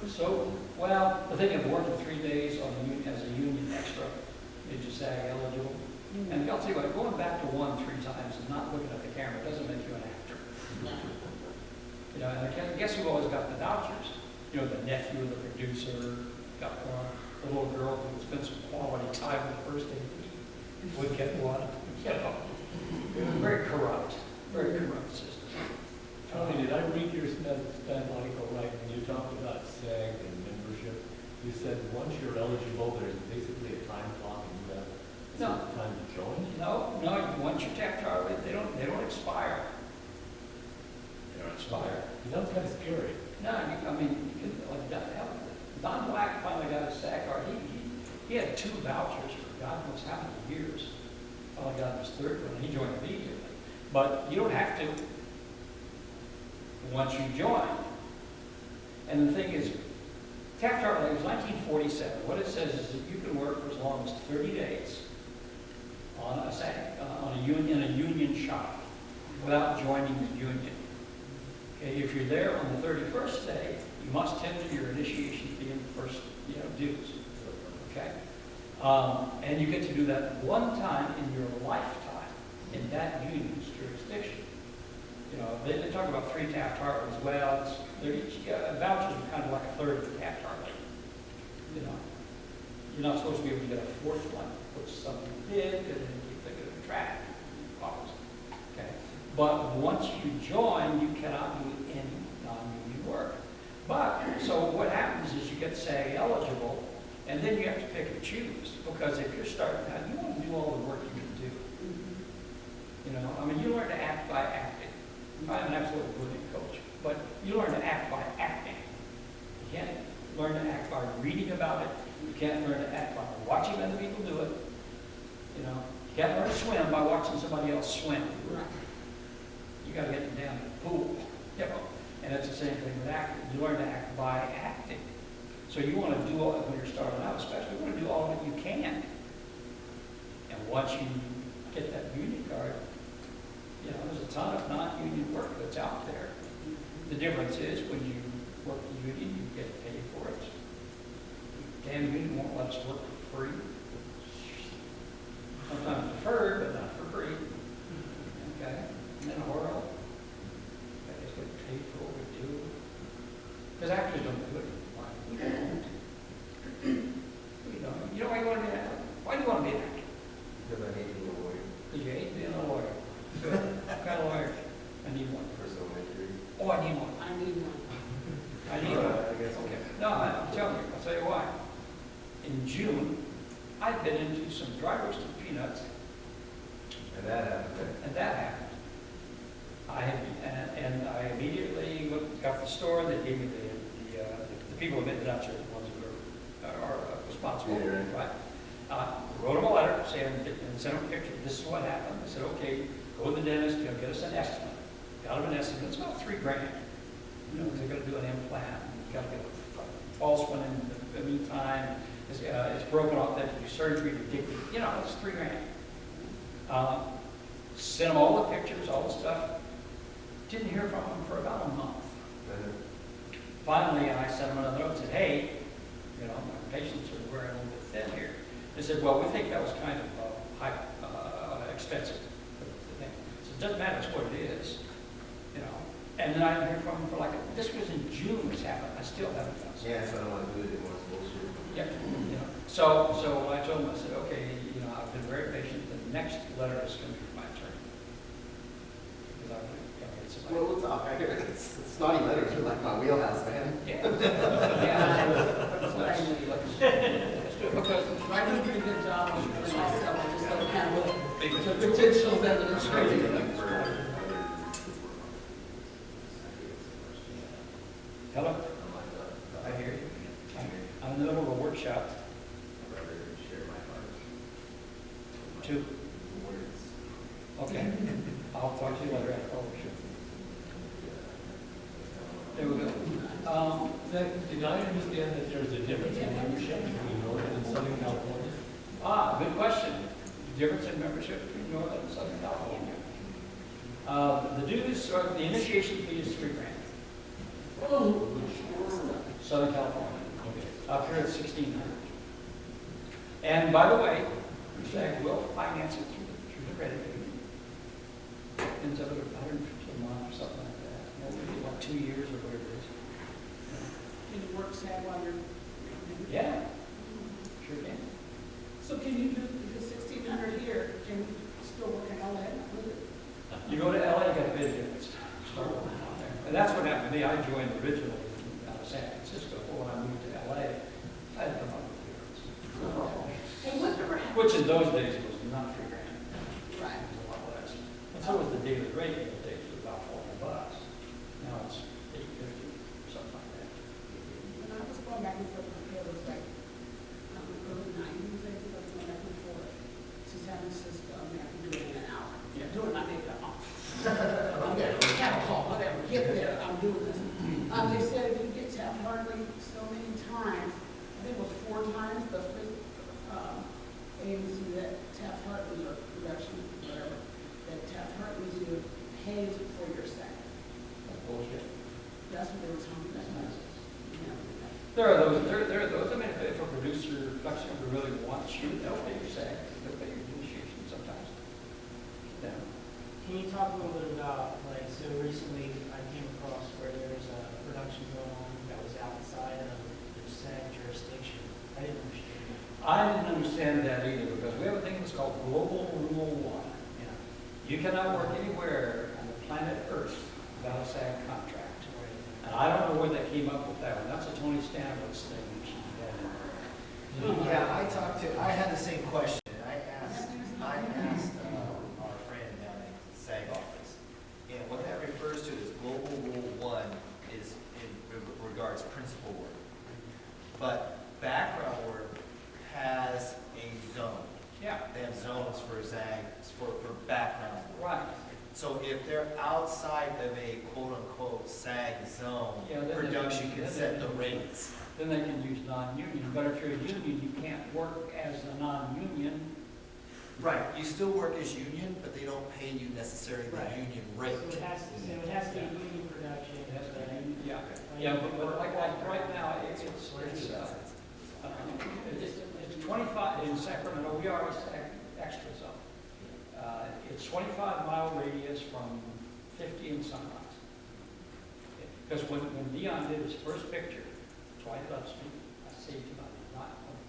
So, well, the thing of working 3 days on the union, as a union extra, made you SAG eligible. And I'll tell you what, going back to 1 3 times and not looking at the camera doesn't make you an actor. You know, and guess who always got the vouchers? You know, the nephew of the producer got one. The little girl who would spend some quality time with the first AD would get one. You know, it was very corrupt system. Tony, did I read your stat article right when you talked about SAG and membership? You said once you're eligible, there's basically a time clock and you have No. time to join? No, once you're tapped Charlie, they don't expire. They don't expire. It sounds kind of scary. No, I mean, you can, like, Don Black finally got his SAG card. He had 2 vouchers for God knows how many years. Finally got his 3rd one. He joined immediately. But you don't have to once you join. And the thing is, Taft-Hartley was 1947. What it says is that you can work for as long as 30 days on a SAG, in a union shop without joining the union. Okay, if you're there on the 31st day, you must tender your initiation fee in the first, dues. Okay, and you get to do that 1 time in your lifetime in that union's jurisdiction. You know, they talk about 3 Taft-Hartleys. Well, they're each vouchers are kind of like a third of the Taft-Hartley. You know, you're not supposed to be able to get a 4th one, which is something big, and then you keep thinking of track. Okay, but once you join, you cannot do any non-union work. But, so what happens is you get SAG eligible, and then you have to pick and choose, because if you're starting out, you want to do all the work you can do. You know, I mean, you learn to act by acting. I'm an absolute brilliant coach, but you learn to act by acting. You can't learn to act by reading about it. You can't learn to act by watching other people do it. You know, you can't learn to swim by watching somebody else swim. You got to get them down to the pool. You know, and it's the same thing with acting. You learn to act by acting. So you want to do all, when you're starting out especially, you want to do all that you can. And once you get that union card, you know, there's a ton of non-union work that's out there. The difference is when you work the union, you get paid for it. Damn union won't let us work for free. Sometimes deferred, but not for free. Okay? And then a world, I just get paid for what we do. Because actors don't do it. We don't. We don't. You know why you want to be an actor? Why do you want to be an actor? Because I hate being a lawyer. Because you hate being a lawyer. Good. What kind of lawyer? I need one. Personal injury. Oh, I need one. I need one. I need one. I guess. Okay. No, I'm telling you, I'll tell you why. In June, I bit into some dry roasted peanuts, And that happened. and that happened. And I immediately got the store, they gave me the people who made the nuts are the ones who are responsible, Yeah, right. right? Wrote them a letter saying, and sent them a picture, this is what happened. I said, okay, go to the dentist, get us an estimate. Got them an estimate, it's about $3,000. They're gonna do an implant, you gotta get a false one in the meantime. It's broken off, they have to do surgery to dig it, it's $3,000. Sent them all the pictures, all the stuff. Didn't hear from them for about a month. Finally, I sent them another note and said, hey, my patients are wearing a little bit thin here. They said, well, we think that was kind of expensive. So it doesn't matter, it's what it is, And then I didn't hear from them for this was in June this happened, I still haven't done so. Yeah, so I don't want to do it anymore, it's bullshit. Yeah, So I told them, I said, okay, I've been very patient, the next letter is going to be from my attorney. Because I'm going to get somebody. Well, we'll talk. Snotty letters are like my wheelhouse, man. Yeah. Let's do it. Because I do a good job on it myself, I just don't have the potential evidence. hello, I hear you. I'm in the middle of a workshop. Two. Okay. I'll talk to you later after. Oh, sure. There we go. Did I understand that there's a difference in membership between Northern and Southern California? Good question. Difference in membership between Northern and Southern California. The dues, or the initiation fee is $3,000. Southern California. Okay. Up here it's $1,600. And by the way, SAG will finance it through the credit union. Ends up at $150 a month or something like that. Maybe like 2 years or whatever it is. Can you work sad while you're? Yeah, sure can. So can you do, if it's 1,600 here, can you still work in LA with it? You go to LA, you got a big difference. Start working out there. And that's what happened to me. I joined originally out of San Francisco. But when I moved to LA, I had to come up with the difference. And whatever happened? Which in those days was not $3,000. Right. It was a lot less. And so was the daily rate in those days, it was about $40. Now it's $850, something like that. When I was going back and forth, it was like, early 90s, I think I was going back and forth to San Francisco, I mean, I could do it in an hour. Yeah. Doing my makeup off. I'm there, catapult, whatever, get there, I'm doing this. They said if you get Taft Hartley so many times, I think it was 4 times, the fifth agency that Taft Hartley or production, whatever, that Taft Hartley pays for your SAG. That's bullshit. That's what they were telling me. That's nonsense. Yeah. There are those, I mean, if a producer, production really wants you, they'll pay your SAG, they'll pay your initiation sometimes. Yeah. Can you talk a little bit about, so recently I came across where there's a production going on that was outside of the SAG jurisdiction. I didn't understand that. I didn't understand that either, because we have a thing that's called Global Rule 1. Yeah. You cannot work anywhere on the planet Earth without a SAG contract. Right. And I don't know where they came up with that one. That's a Tony Stanley's thing. We should have in there. I had the same question. I asked our friend down at the SAG office. And what that refers to is Global Rule 1 is in regards principal work. But background work has a zone. Yeah, They have zones for SAG, for background work. right. So if they're outside of a quote-unquote SAG zone, Yeah, then they production can- can then set they the can- rates. Then they can use non-union. But if you're a union, you can't work as a non-union. Right, you still work as union, but they don't pay you necessarily the Right. union rate. So it has to be union production. It has to be union, yeah. Yeah, but like right now, it's 25, in Sacramento, we are a SAG extra zone. It's 25-mile radius from 50 and Sunrise. Because when Dion did his first picture, Dwight Love Street, I saved him not money.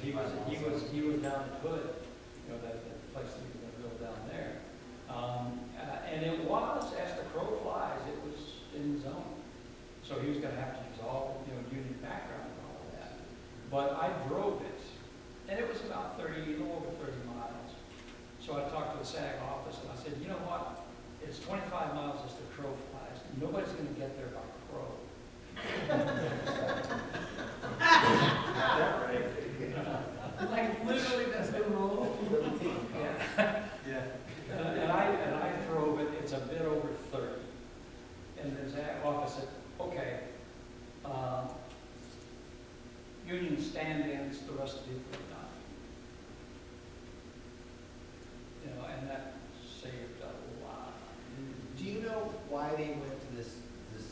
He was down at Hood, that place that you're gonna build down there. And it was, as the crow flies, it was in zone. So he was gonna have to use all to the SAG office and I said, you know what? It's 25 miles as the crow flies. Nobody's going to get there by crow. Like literally, that's the rule. Yeah. Yeah. And I drove it. It's a bit over 30. And the SAG office said, okay, union stand-ins, the rest of the people are not. You know, and that saved a lot. Do you know why they went to this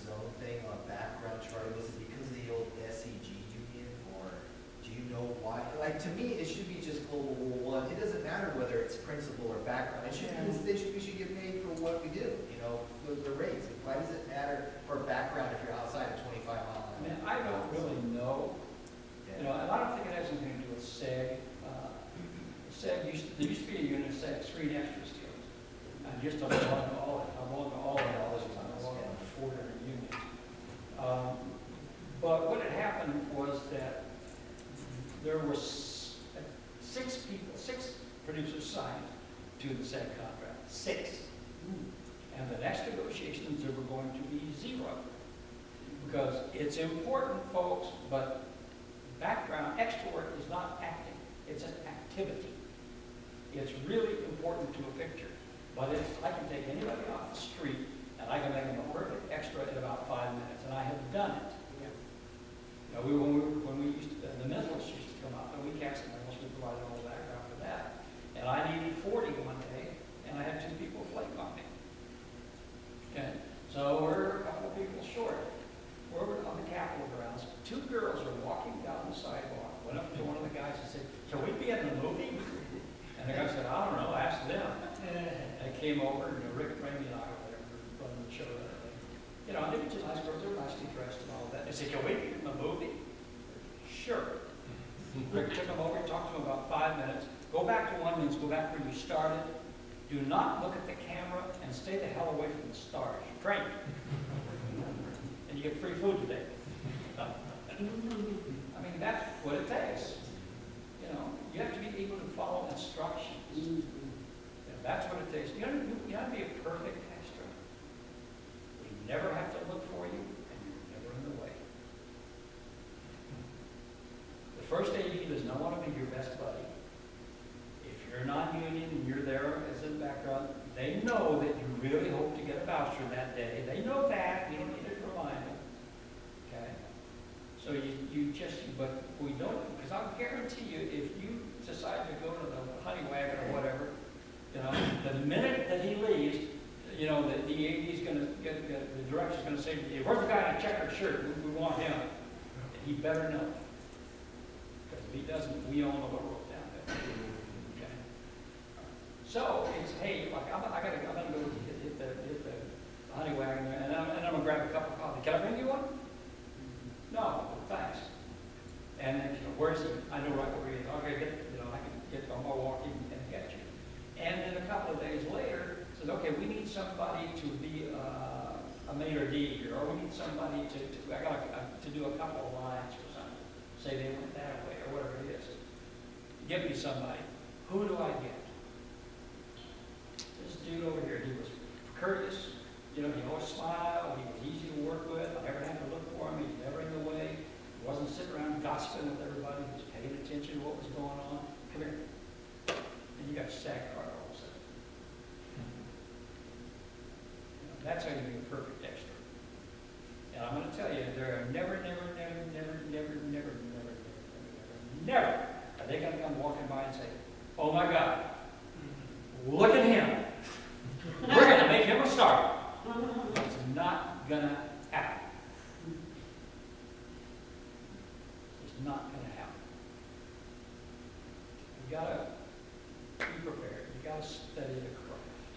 zone thing on background charting? Was it because of the old SEG union, or do you know why? Like, to me, it should be just global rule 1. It doesn't matter whether it's principal or background. It should be, we should get paid for what we do, you know, the rates. Why does it matter for background if you're outside of 25 miles? I mean, I don't really know. You know, and I don't think it has anything to do with SAG. SAG there used to be a unit, SAG, Screen Extras deal. I just don't belong to all of it. I belong to all of it. I belong to 4 different unions. But what had happened was that there were 6 producers signed to the SAG contract. 6. And the next negotiations, there were going to be 0. Because it's important, folks, but background, extra work is not acting. It's an activity. It's really important to a picture. But I can take anybody off the street and I can make them a perfect extra in about 5 minutes. And I have done it. You know, when we used to, the mentalists used to come out, and we cast them, we provided all the background for that. And I needed 40 one day, and I had 2 people flake on me. Okay, so we're a couple of people short. We're on the Capitol grounds. 2 girls are walking down the sidewalk. Went up to one of the guys and said, "Can we be in the movie?" And the guy said, "I don't know, ask them." And I came over, and Rick, Randy, and I were there running the show and everything. You know, they were just nice girls, they were nicely dressed and all that. They said, "Can we be in the movie?" Sure. Rick took them over, talked to them about 5 minutes. Go back to 1 minute, go back where you started. Do not look at the camera and stay the hell away from the stars. You're trained. And you get free food today. I mean, that's what it takes. You know, you have to be able to follow instructions. You know, that's what it takes. You don't have to be a perfect extra. We never have to look for you, and you're never in the way. The first AD does not want to be your best buddy. If you're non-union and you're there as in the background, they know that you really hope to get a voucher that day. They know that. You don't need to remind them. Okay? So but we don't, because I'll guarantee you, if you decide to go to the honey wagon or whatever, you know, the minute that he leaves, you know, the AD's going to the director's going to say to you, "Where's the guy in a checkered shirt? We want him." He better know. Because if he doesn't, we all know what we're down there. Okay. So it's, hey, like I'm gonna go hit the honey wagon and I'm gonna grab a cup of coffee. Can I bring you one? No, thanks. And then, you know, where's he? I know right where he is. Okay, I can get on my walking and get you. And then a couple of days later, says, okay, we need somebody to be a mayor D here, or we need somebody to do a couple of lines or something. Say they went that way, or whatever it is. Give me somebody. Who do I get? This dude over here, he was courteous. You know, he always smiled. He was easy to work with. I never had to look for him. He was never in the way. He wasn't sitting around gossiping with everybody. He was paying attention to what was going on. Come here. And you got a SAG card all of a sudden. You know, that's how you be a perfect extra. And I'm going to tell you, there are never are they going to come walking by and say, "Oh my God, look at him. We're going to make him a star." It's not going to happen. It's not going to happen. You got to be prepared. You got to study the craft.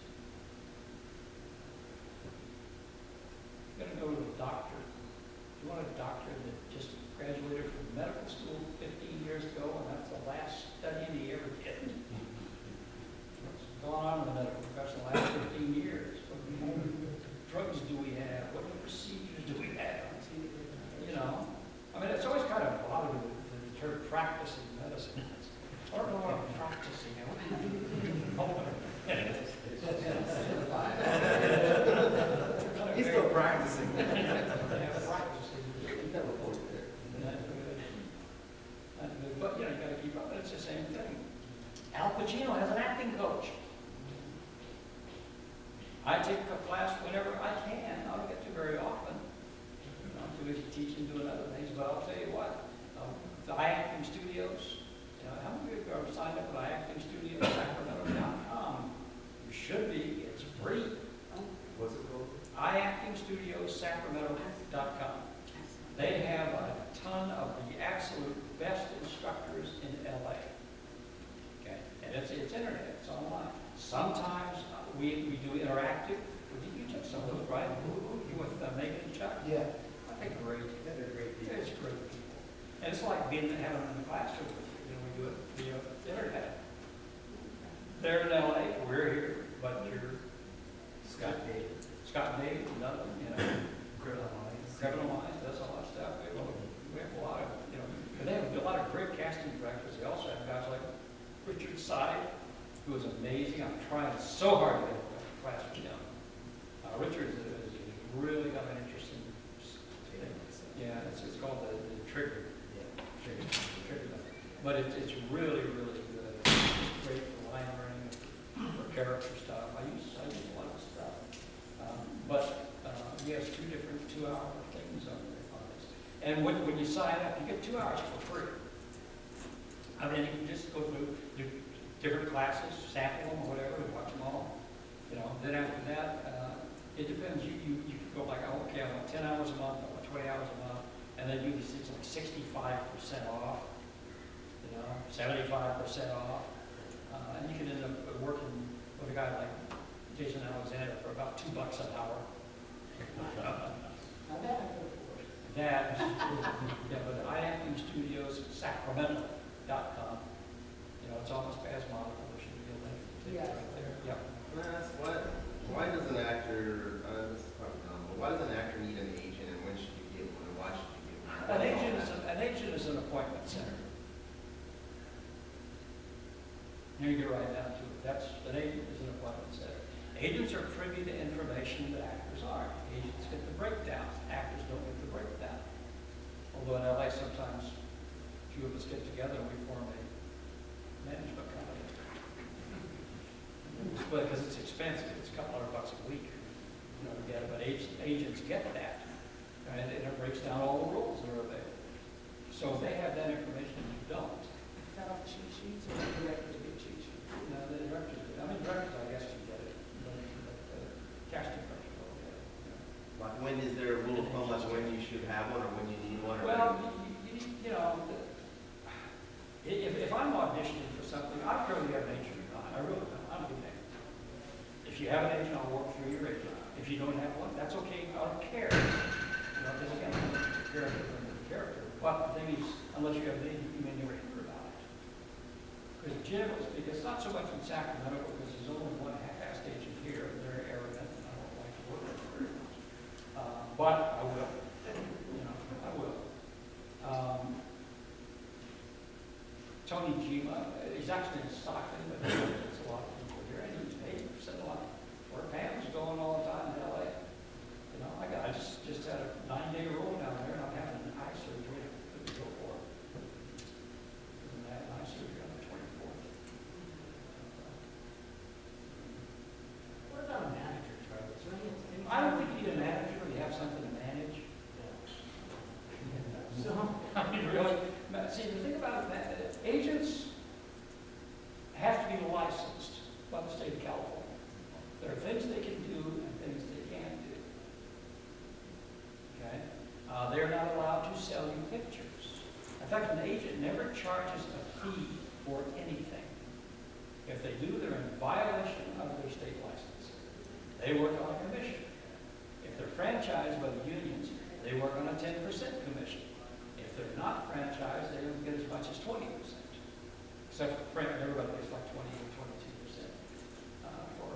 You're going to go to a doctor. You want a doctor that just graduated from medical school 15 years ago, and that's the last study he ever did. What's gone on in the medical profession the last 15 years? What drugs do we have? What procedures do we have? You know, I mean, it's always kind of bothered with the term practicing medicine. I don't know what I'm practicing. it's internet, it's online. Sometimes we do interactive. You took some of those, right? You with Megan and Chuck? Yeah. I think great. Yeah, they're great people. It's great people. And it's like having them in the classroom with you. You know, we do it via internet. They're in LA, we're here, but you're Scott David. Scott David, nothing, you know. Kevin Lines, does all that stuff. We have a lot of, you know, and they have a lot of great casting directors. They also have guys like Richard Side, who is amazing. I'm trying so hard to get a class with him. Richard is really got an interesting thing. Yeah, it's called the trigger. Yeah. Trigger method. But it's really, really good. It's great for line learning, for character stuff. I use a lot of stuff. But he has 2 different 2-hour things on this. And when you sign up, you get 2 hours for free. I mean, you can just go through do different classes, sample them or whatever, and watch them all. You know, then after that, it depends. You can go like, oh, okay, I want 10 hours a month, I want 20 hours a month, and they do these things like 65% off, you know, 75% off. And you can end up working with a guy like Jason Alexander for about $2 an hour. Now that I could afford. That, yeah, but IACting Studios, Sacramento.com. You know, it's almost past model. There should be a link to it Yes. right there. Yep. Can I ask, why does an actor, this is probably dumb, but why does an actor need an agent, and when should you get one, and why should you get one? An agent is an appointment center. Here you get right down to it. An agent is an appointment center. Agents are privy to information that actors aren't. Agents get the breakdowns. Actors don't get the breakdown. Although in LA sometimes a few of us get together and we form a management company. Well, because it's expensive. It's a couple $100 a week. You know, to get it. But agents get that. And it breaks down all the rules that are available. So they have that information and you don't. Fill out cheat sheets or the directors get cheat sheets? No, the directors, directors, I guess, can get it, but casting directors don't get it. Like, when is there a rule of thumb, like when you should have one or when you need one? Or Well, you know, if I'm auditioning for something, I really have an agent or not. I really don't. I'm an agent. If you have an agent, I'll work through your agent. If you don't have one, that's okay. I don't care. You know, because again, character. But the thing is, unless you have an agent, you may never hear about it. Because generally speaking, it's not so much in Sacramento because there's only one half-assed agent here, and they're arrogant, and I don't like to work with them very much. But I will. You know, I will. Tony Gima, he's actually in Stockton, but there's a lot of people here, and he's paid a lot. Where Pam's going all the time in LA. You know, I just had a 9-day roll down there, and I'm having an eye surgery to go for. And I had an eye surgery on the 24th. What about a manager, Charlie? Is there any- I don't think you need a manager when you have something to manage. So, I mean, really, see, the thing about it, agents have to be licensed by the state of California. There are things they can do and things they can't do. Okay? They're not allowed to sell you pictures. In fact, an agent never charges a fee for anything. If they do, they're in violation of their state license. They work on a commission. If they're franchised by the unions, they work on a 10% commission. If they're not franchised, they don't get as much as 20%. Except for print, everybody gets like 20 or 22% for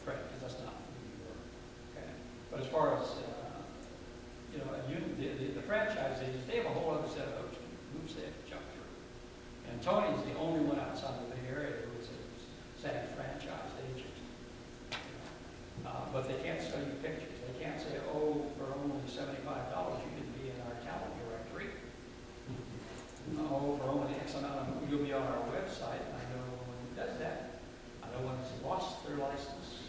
print, because that's not who you work. Okay? But as far as, you know, the franchise agents, they have a whole other set of hoops they have to jump through. And Tony is the only one outside the Bay Area who is a SAG franchise agent. But they can't sell you pictures. They can't say, oh, for only $75 you can be in our talent directory. Oh, for only X amount of, you'll be on our website. I know no one who does that. I know one who's lost their license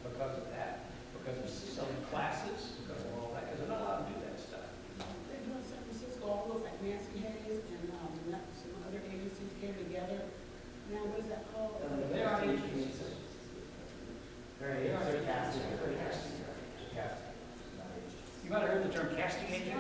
because of that, because of selling classes, because of all that, because they're not allowed to do that stuff. They do in San Francisco, all those like Nancy Hayes and some other agencies came together. Now, what is that called? They are agencies. Very casting. You might have heard the term casting agent?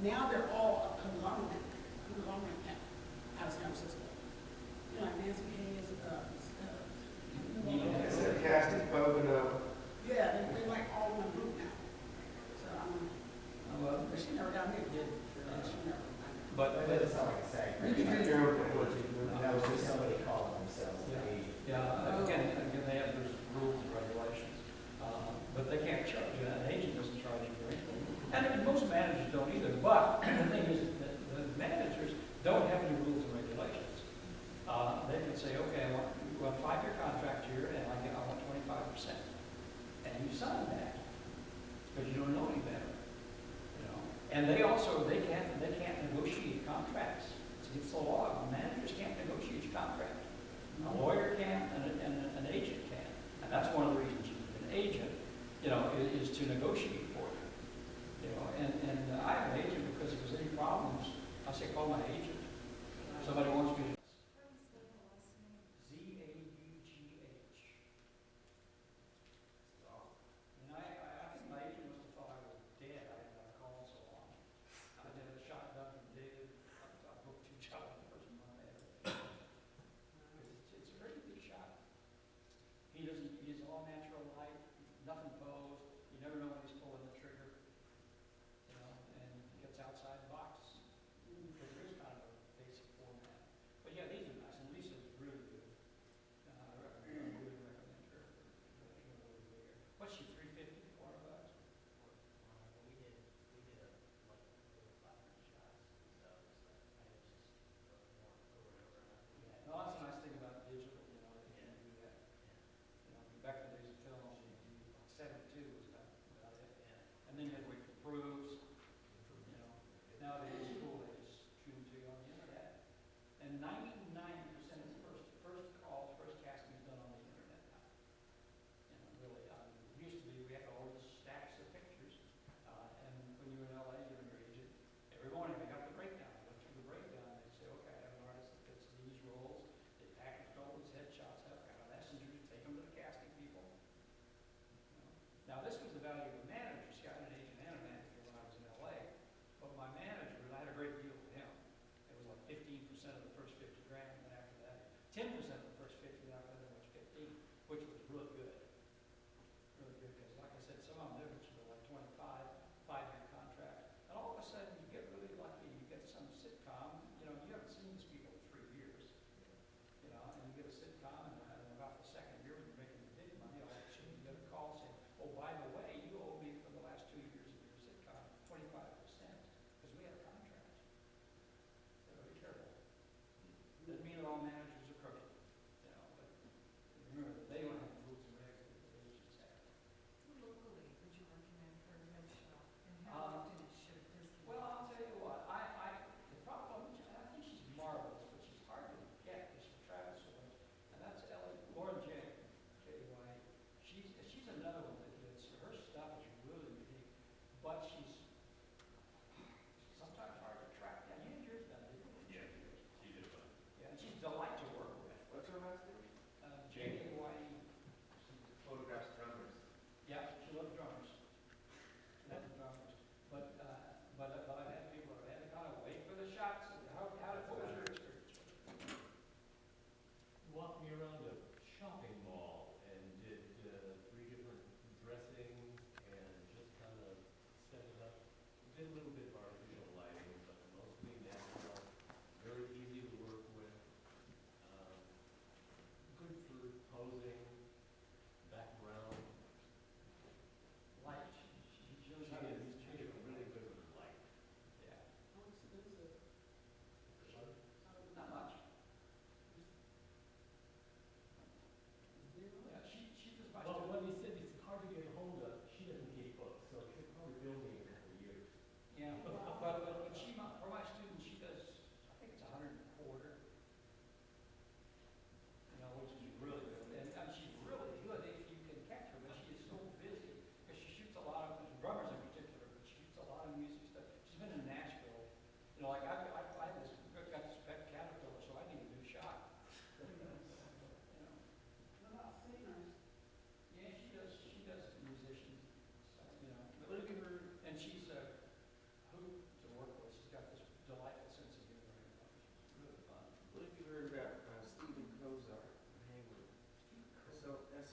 Now they're all a conglomerate now, out of San Francisco. You know, like Nancy Hayes, Sarcastic, bugging up. yeah, they like all one group now. So, Well, but she never got me, did, she never. But, That doesn't sound like a SAG. You can do your own publicity. That was just somebody calling themselves an agent. yeah, again, they have those rules and regulations. But they can't charge you, an agent doesn't charge you for anything. And most managers don't either, but the thing is that the managers don't have any rules and regulations. They can say, okay, I want a 5-year contract here, and I want 25%. And you sign that, because you don't know any better, you know. And they also, they can't negotiate contracts. It's the law, managers can't negotiate your contract. A lawyer can, and an agent can. And that's one of the reasons you need an agent, you know, is to negotiate for you. You know, and I have an agent because if there's any problems, I say, call my agent. Somebody wants me to. Z-A-U-G-H. And I think my agent must have thought I was dead. I've called so long. I did a shotgun from David. I booked 2 jobs the first month I ever. It's a very big shot. He's all natural light, nothing posed. You never know when he's pulling the trigger. You know, and he gets outside the box. Because there's kind of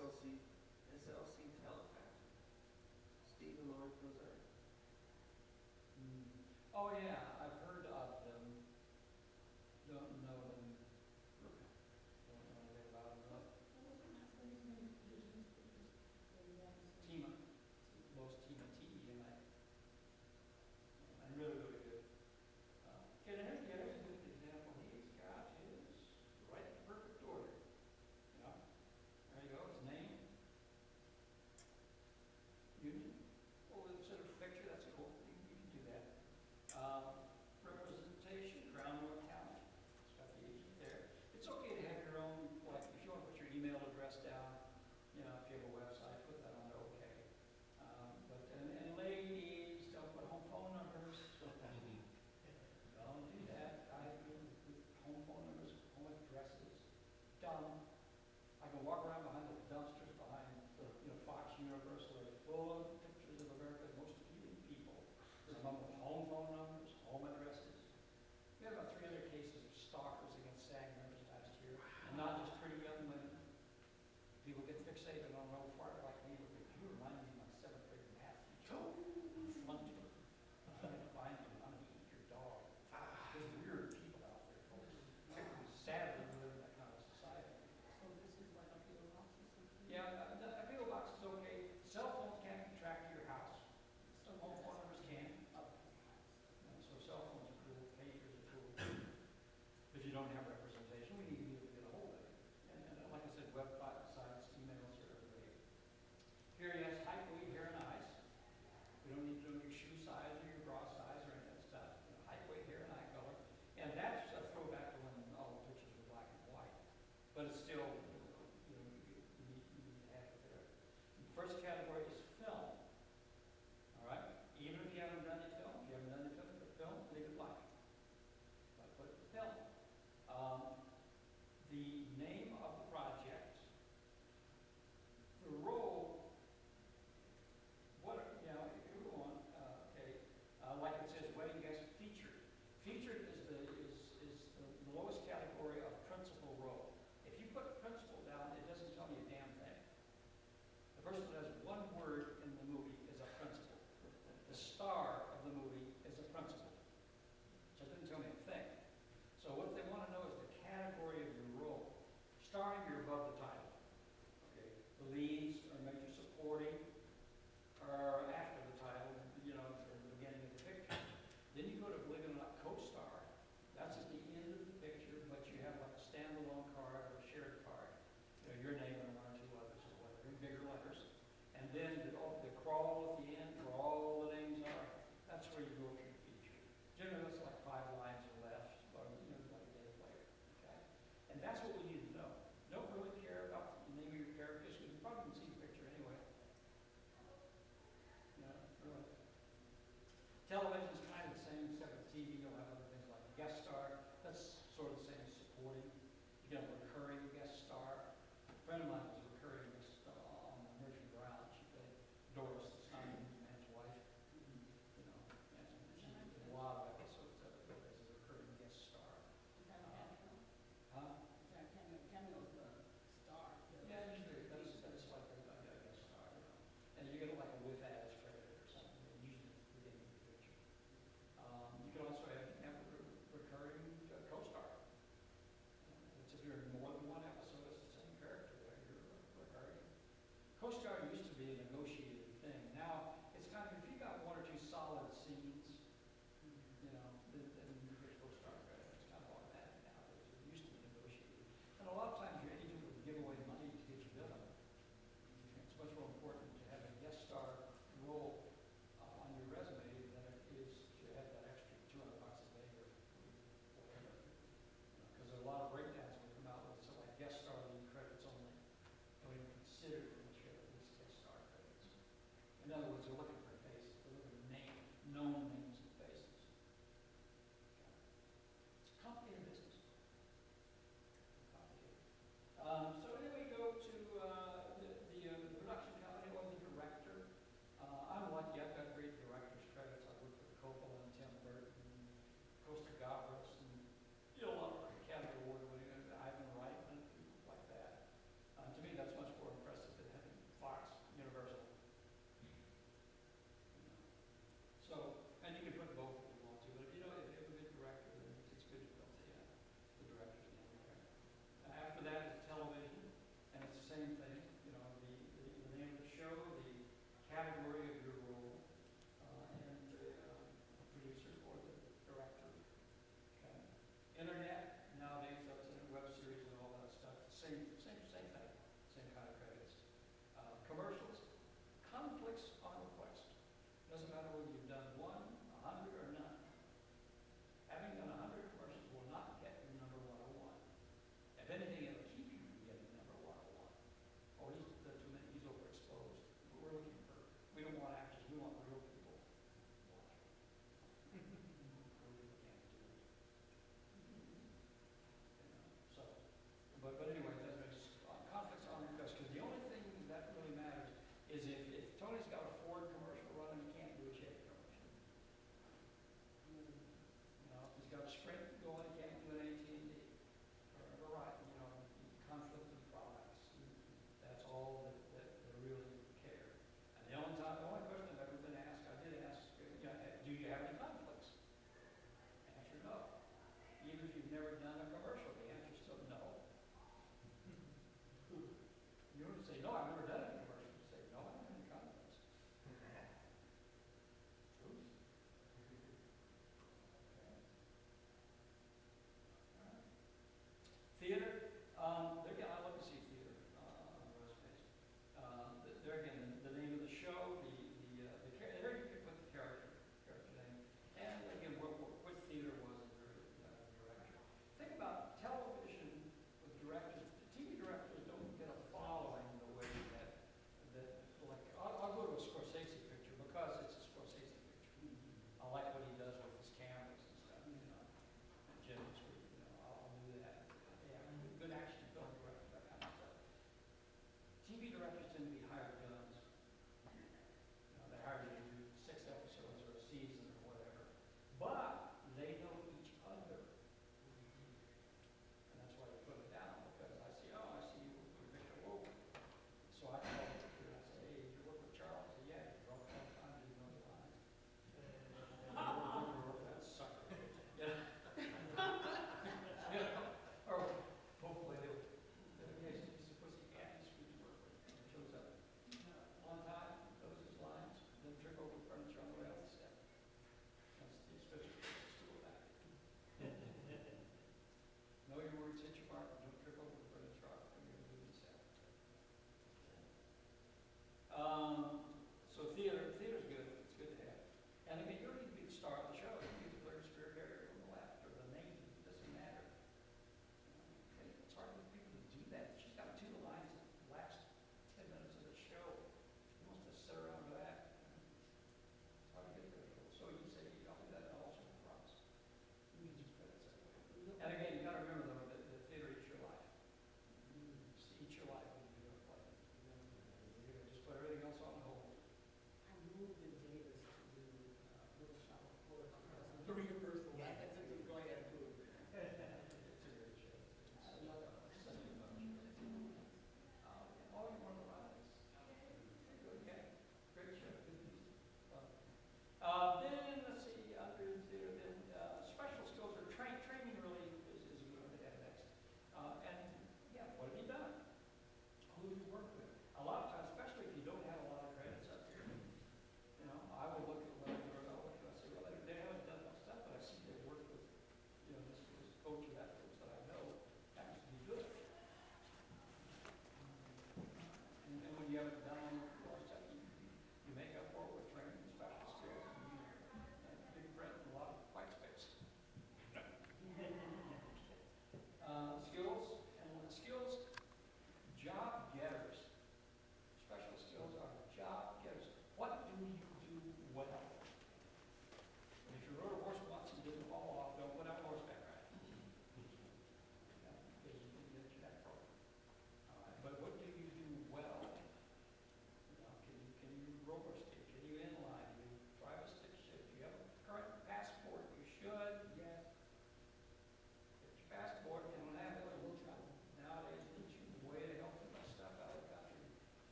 SLC Telefax. Steve and Lauren Crozet. Oh, yeah, I've heard of them. Don't know them. Don't know anything about them. What was the last name? Tima, Los Tima, T-E-M-A. And really, really good. Okay, and here's a good example. He's got his right in perfect order. You know, there you go, his name. Union. Oh, it's a picture, that's cool. You can do that.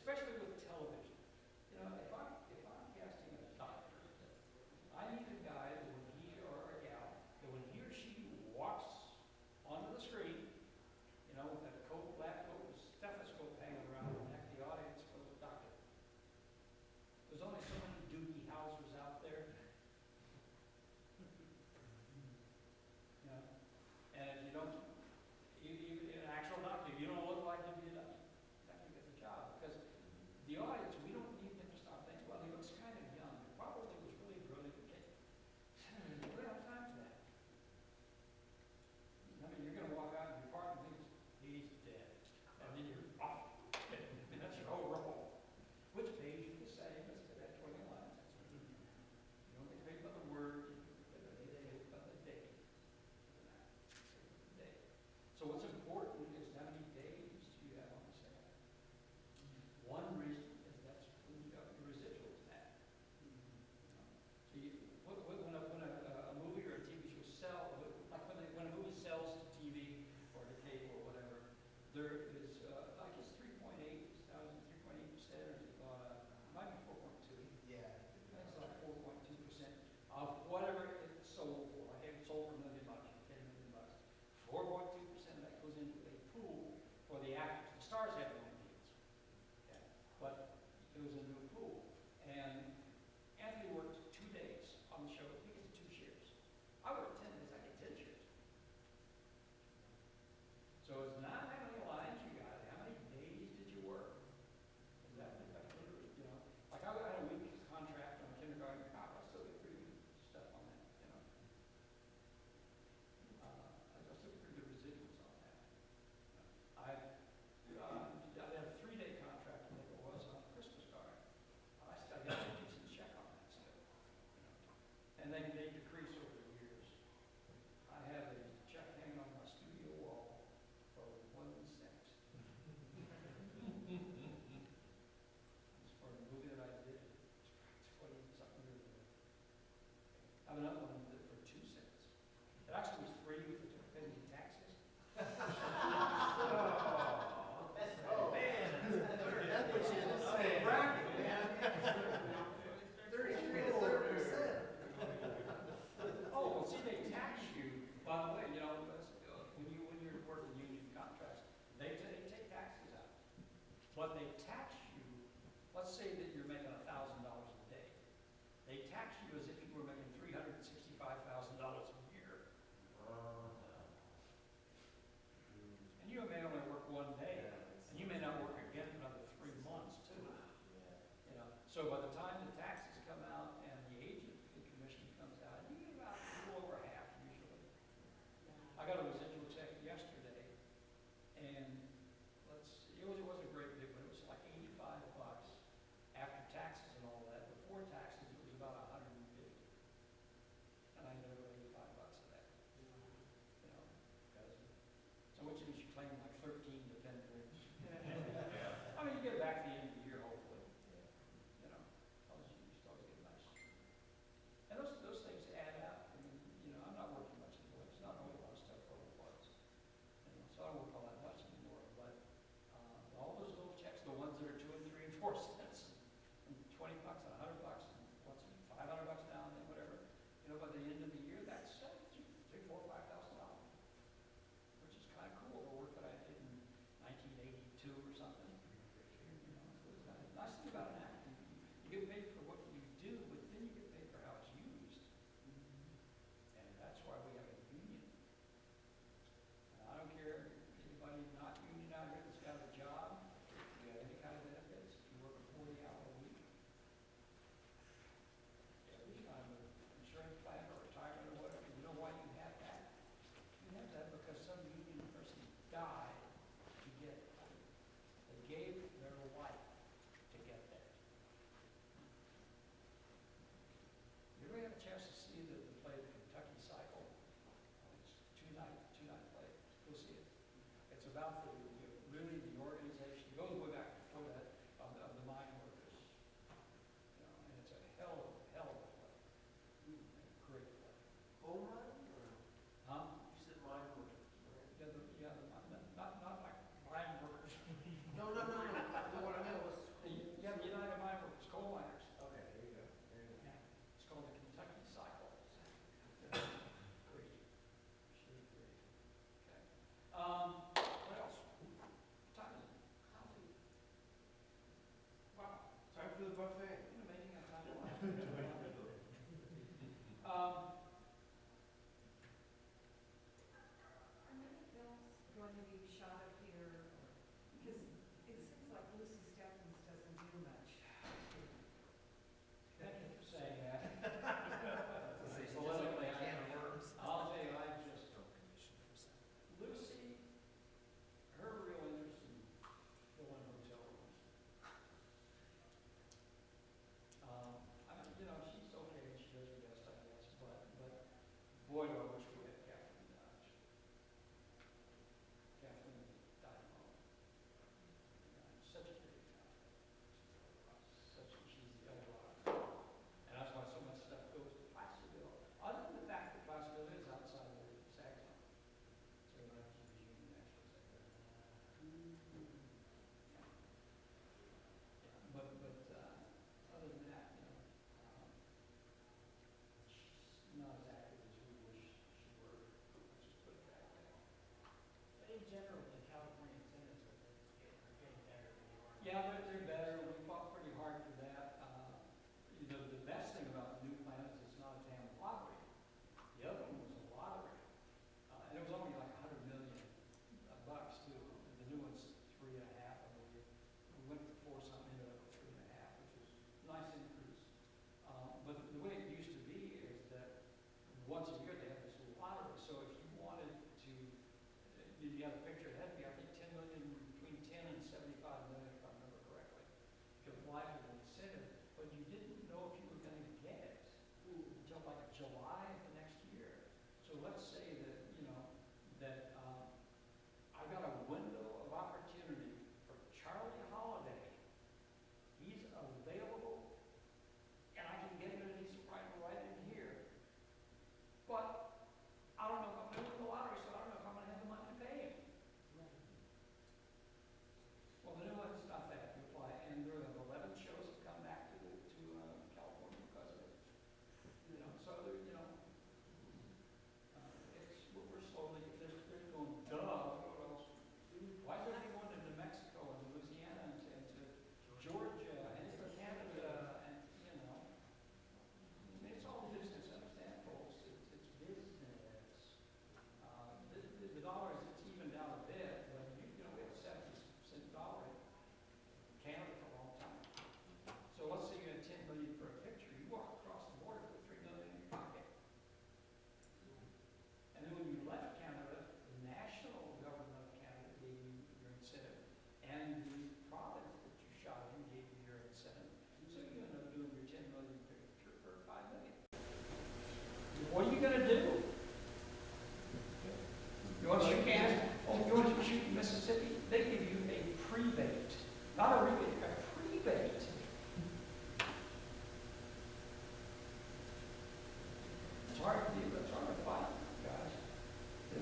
especially with television. You know, if I'm casting a doctor, I need a guy that when he or a gal, that when he or she walks onto the screen, you know, with that coat, lab coat, with stethoscope hanging around the neck, the audience goes, doctor. There's only so many Doogie Housers out there. You know, and if you don't, even an actual doctor, you don't look like you did, that can get the job. Because the audience, we don't need them to start thinking, well, he looks kind of young. Probably was really brilliant. We don't have time for that. I mean, you're going to walk out in your park and think, he's dead. And then you're off. And that's your whole role. Which page you can say, let's get that 20 lines. That's what you do. You don't get paid by the word, you get paid by the day. So what's important is how many days do you have on the set? One reason is that's when you got your residuals at. So when a movie or a TV show sells, like when a movie sells to TV or to cable or whatever, there is, I guess 3.8%, or it might be 4.2. Yeah. It's like 4.2% of whatever it's sold for. Like if it's sold for $1 million, $10 million. 4.2% of that goes into a pool for the actors. The stars have their own deals. Okay. But it goes into a pool. And Anthony worked 2 days on the show. He gets 2 shares. I worked 10 days, I get 10 shares. So it's not how many lines you got, how many days did you work? Is that you know? Like I had a week's contract on a kindergarten cop, I still get pretty good stuff on that, you know. I still get pretty good residuals on that. I had a 3-day contract, I think it was, on a Christmas card. I still got a decent check on that still. You know. And they decrease over the years. I have a check hanging on my studio wall for 1 cent. It's for a movie that I did. It's 20-something years ago. I have another one that for 2 cents. It actually was free with the pending taxes. Oh, man. That puts you in the same bracket, man. 33 to 30%. Oh, well, see, they tax you, by the way, you know, when you're working union contracts, they take taxes out. But they tax you, let's say that you're making $1,000 a day. They tax you as if you were making $365,000 a year. And you may only work 1 day, and you may not work again for another 3 months, too. You know, so by the time the taxes come out and the agent commission comes out, you get about a little over half usually. I got a residual check yesterday, and it was a great big one. It was like $85 after taxes and all that. Before taxes, it was about $150, and I never got $85 of that. You know, because so what you do is you claim like 13 dependent rooms. I mean, you get it back at the end of the year, hopefully. You know, you still get nice. And those things add up. I mean, you know, I'm not working much anymore. There's not really a lot of stuff for parts. You know, so I don't work all that much anymore. But all those little checks, the ones that are 2 and 3 and 4 cents, and $20 and $100, and what's it, $500 now and then whatever. You know, by the end of the year, that's $3,000, $4,000, $5,000, which is kind of cool. The work that I did in 1982 or something. You know, so it's the nice thing about an acting, you get paid for what you do, but then you get paid for how it's used. And that's why we have a union. And I don't care if anybody not union out here that's got a job, if you have any kind of benefits, you work a 40-hour week. Every time an insurance plan or retirement or whatever, you know why you have that? You have that because some union person died to get it. They gave their life to get that. You ever have a chance to see the play, The Kentucky Cycle? It's two-night play. Go see it. It's about really the organization. It goes way back before that of the mine workers. You know, and it's a hell of a play. Great play. Home run? Huh? You said mine workers. Not like mine workers. No. What I meant was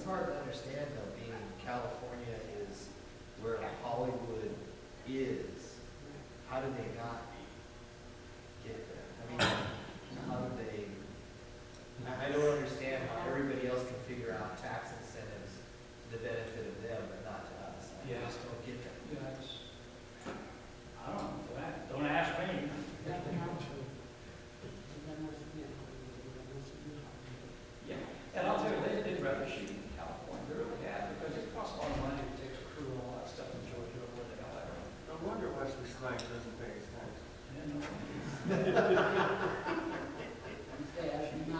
It's hard to understand though, being California is where Hollywood is. How did they not get there? I mean, how did they, I don't understand how everybody else can figure out tax incentives to the benefit of them, but not to us. I Yeah. just don't get that. Yeah, I don't know, don't ask me. Yeah, and I'll tell you, they'd rather shoot in California, they really have, because it costs a lot of money to take a crew and all that stuff in Georgia or where the hell ever. No wonder Wesley Snipes doesn't pay his taxes.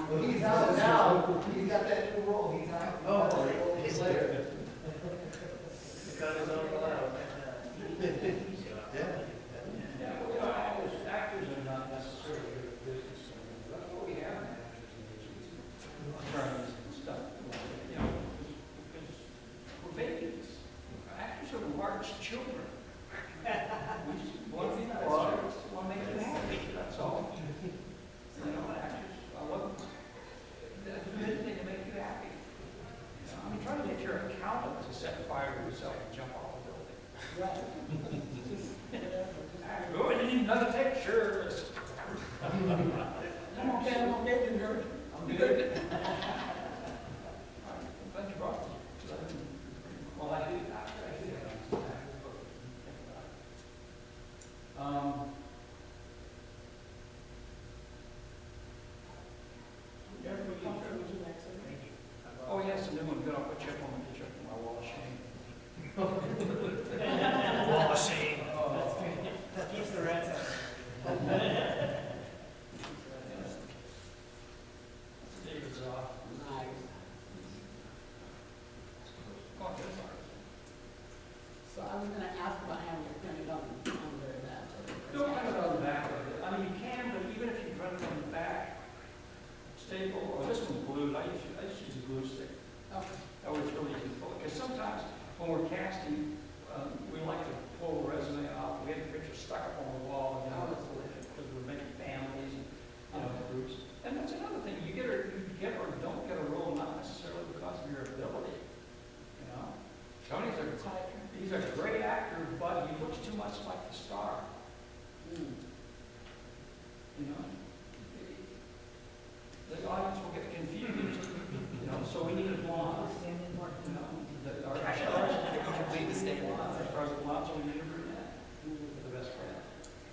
Well, he's out now. He's got that new role. He's out. Oh, he's later. He got his own allowance. Yeah. Yeah, well, you know, actors are not necessarily good at business, I mean, that's what we have in actors and agencies, attorneys and stuff, you know, because we're babies. Actors are the largest children. We just want to be products, want to make them happy, that's all. You know, actors, I love, that's a good thing to make you happy. You know, I mean, try to get your accountant to set fire to yourself and jump off a building. Right. Oh, you need another take? Sure. I'm okay, didn't hurt. I'm good. I'm glad you brought this. Well, I do. Oh, yes, and then when we get off the chip, I'm going to get you up on my wall of shame. Wall of shame. That's good. Keeps the rats out. David's off. Go on, Jeff. So I was gonna ask about having it printed on that. Don't print it on the back of it. I mean, you can, but even if you print it on the back, staple, or this one's glued, I just use a glue stick. Okay. That was really easy, because sometimes when we're casting, we like to pull the resume off, we get the picture stuck up on the wall, and because we're making families and, you know, groups. And that's another thing, you get or don't get a role, not necessarily because of your ability, you know? He's a great actor, but he looks too much like the star, you know? The audience will get confused, you know, so we need a blonde, you know? Our stars, Complete the statement. our stars are blonde, so we need a brunette for the best friend.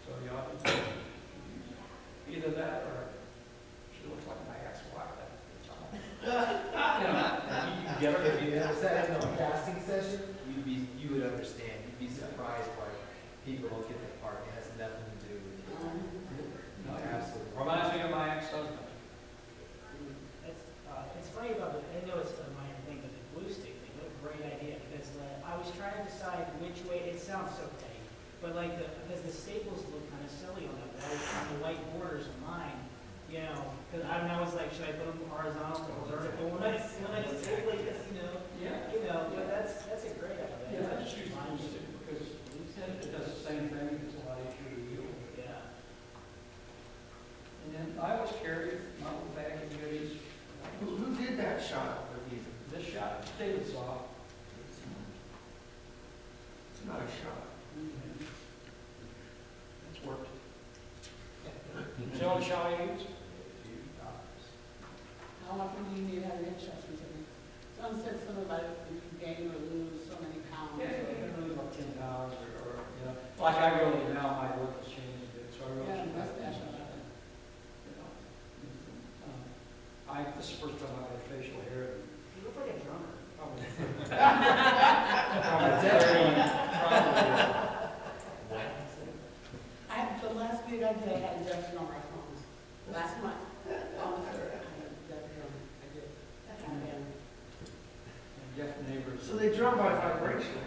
So the audience, either that or she looks like my ex-wife. You know, you get her. If you ever sat in on a casting session, you would understand. You'd be surprised why people don't get the part. It has nothing to do with you. No, Absolutely. reminds me of my ex-husband. It's funny about it, I know it's a minor thing, but the glue stick thing, what a great idea, because I was trying to decide which way, it sounds so petty, but like, because the staples look kind of silly on them, I was on the white borders of mine, you know, because I was like, should I put them horizontal or vertical, when I say like this, but that's a great idea. Yeah, I just use glue stick because it does the same thing, it's a lot easier to use. Yeah. And then I always carry my little bag of goodies. Who did that shot with you? This shot, David saw. It's not a shot. It's worked. It's the only shot I use. How often do you need to have your headshots taken? Some said something about if you gain or lose so many pounds. Yeah, really about 10 pounds or, you know, like I really now, my look has changed a bit, so I really. Yeah, should mustache. you know, this is the first time I've had facial hair. You look like a drummer. Probably. The last gig I did, I had a Jeff drummer at home. Last month, on the third, I had a Jeff drummer. I did. And, Jeff neighbors. So they drum by vibration.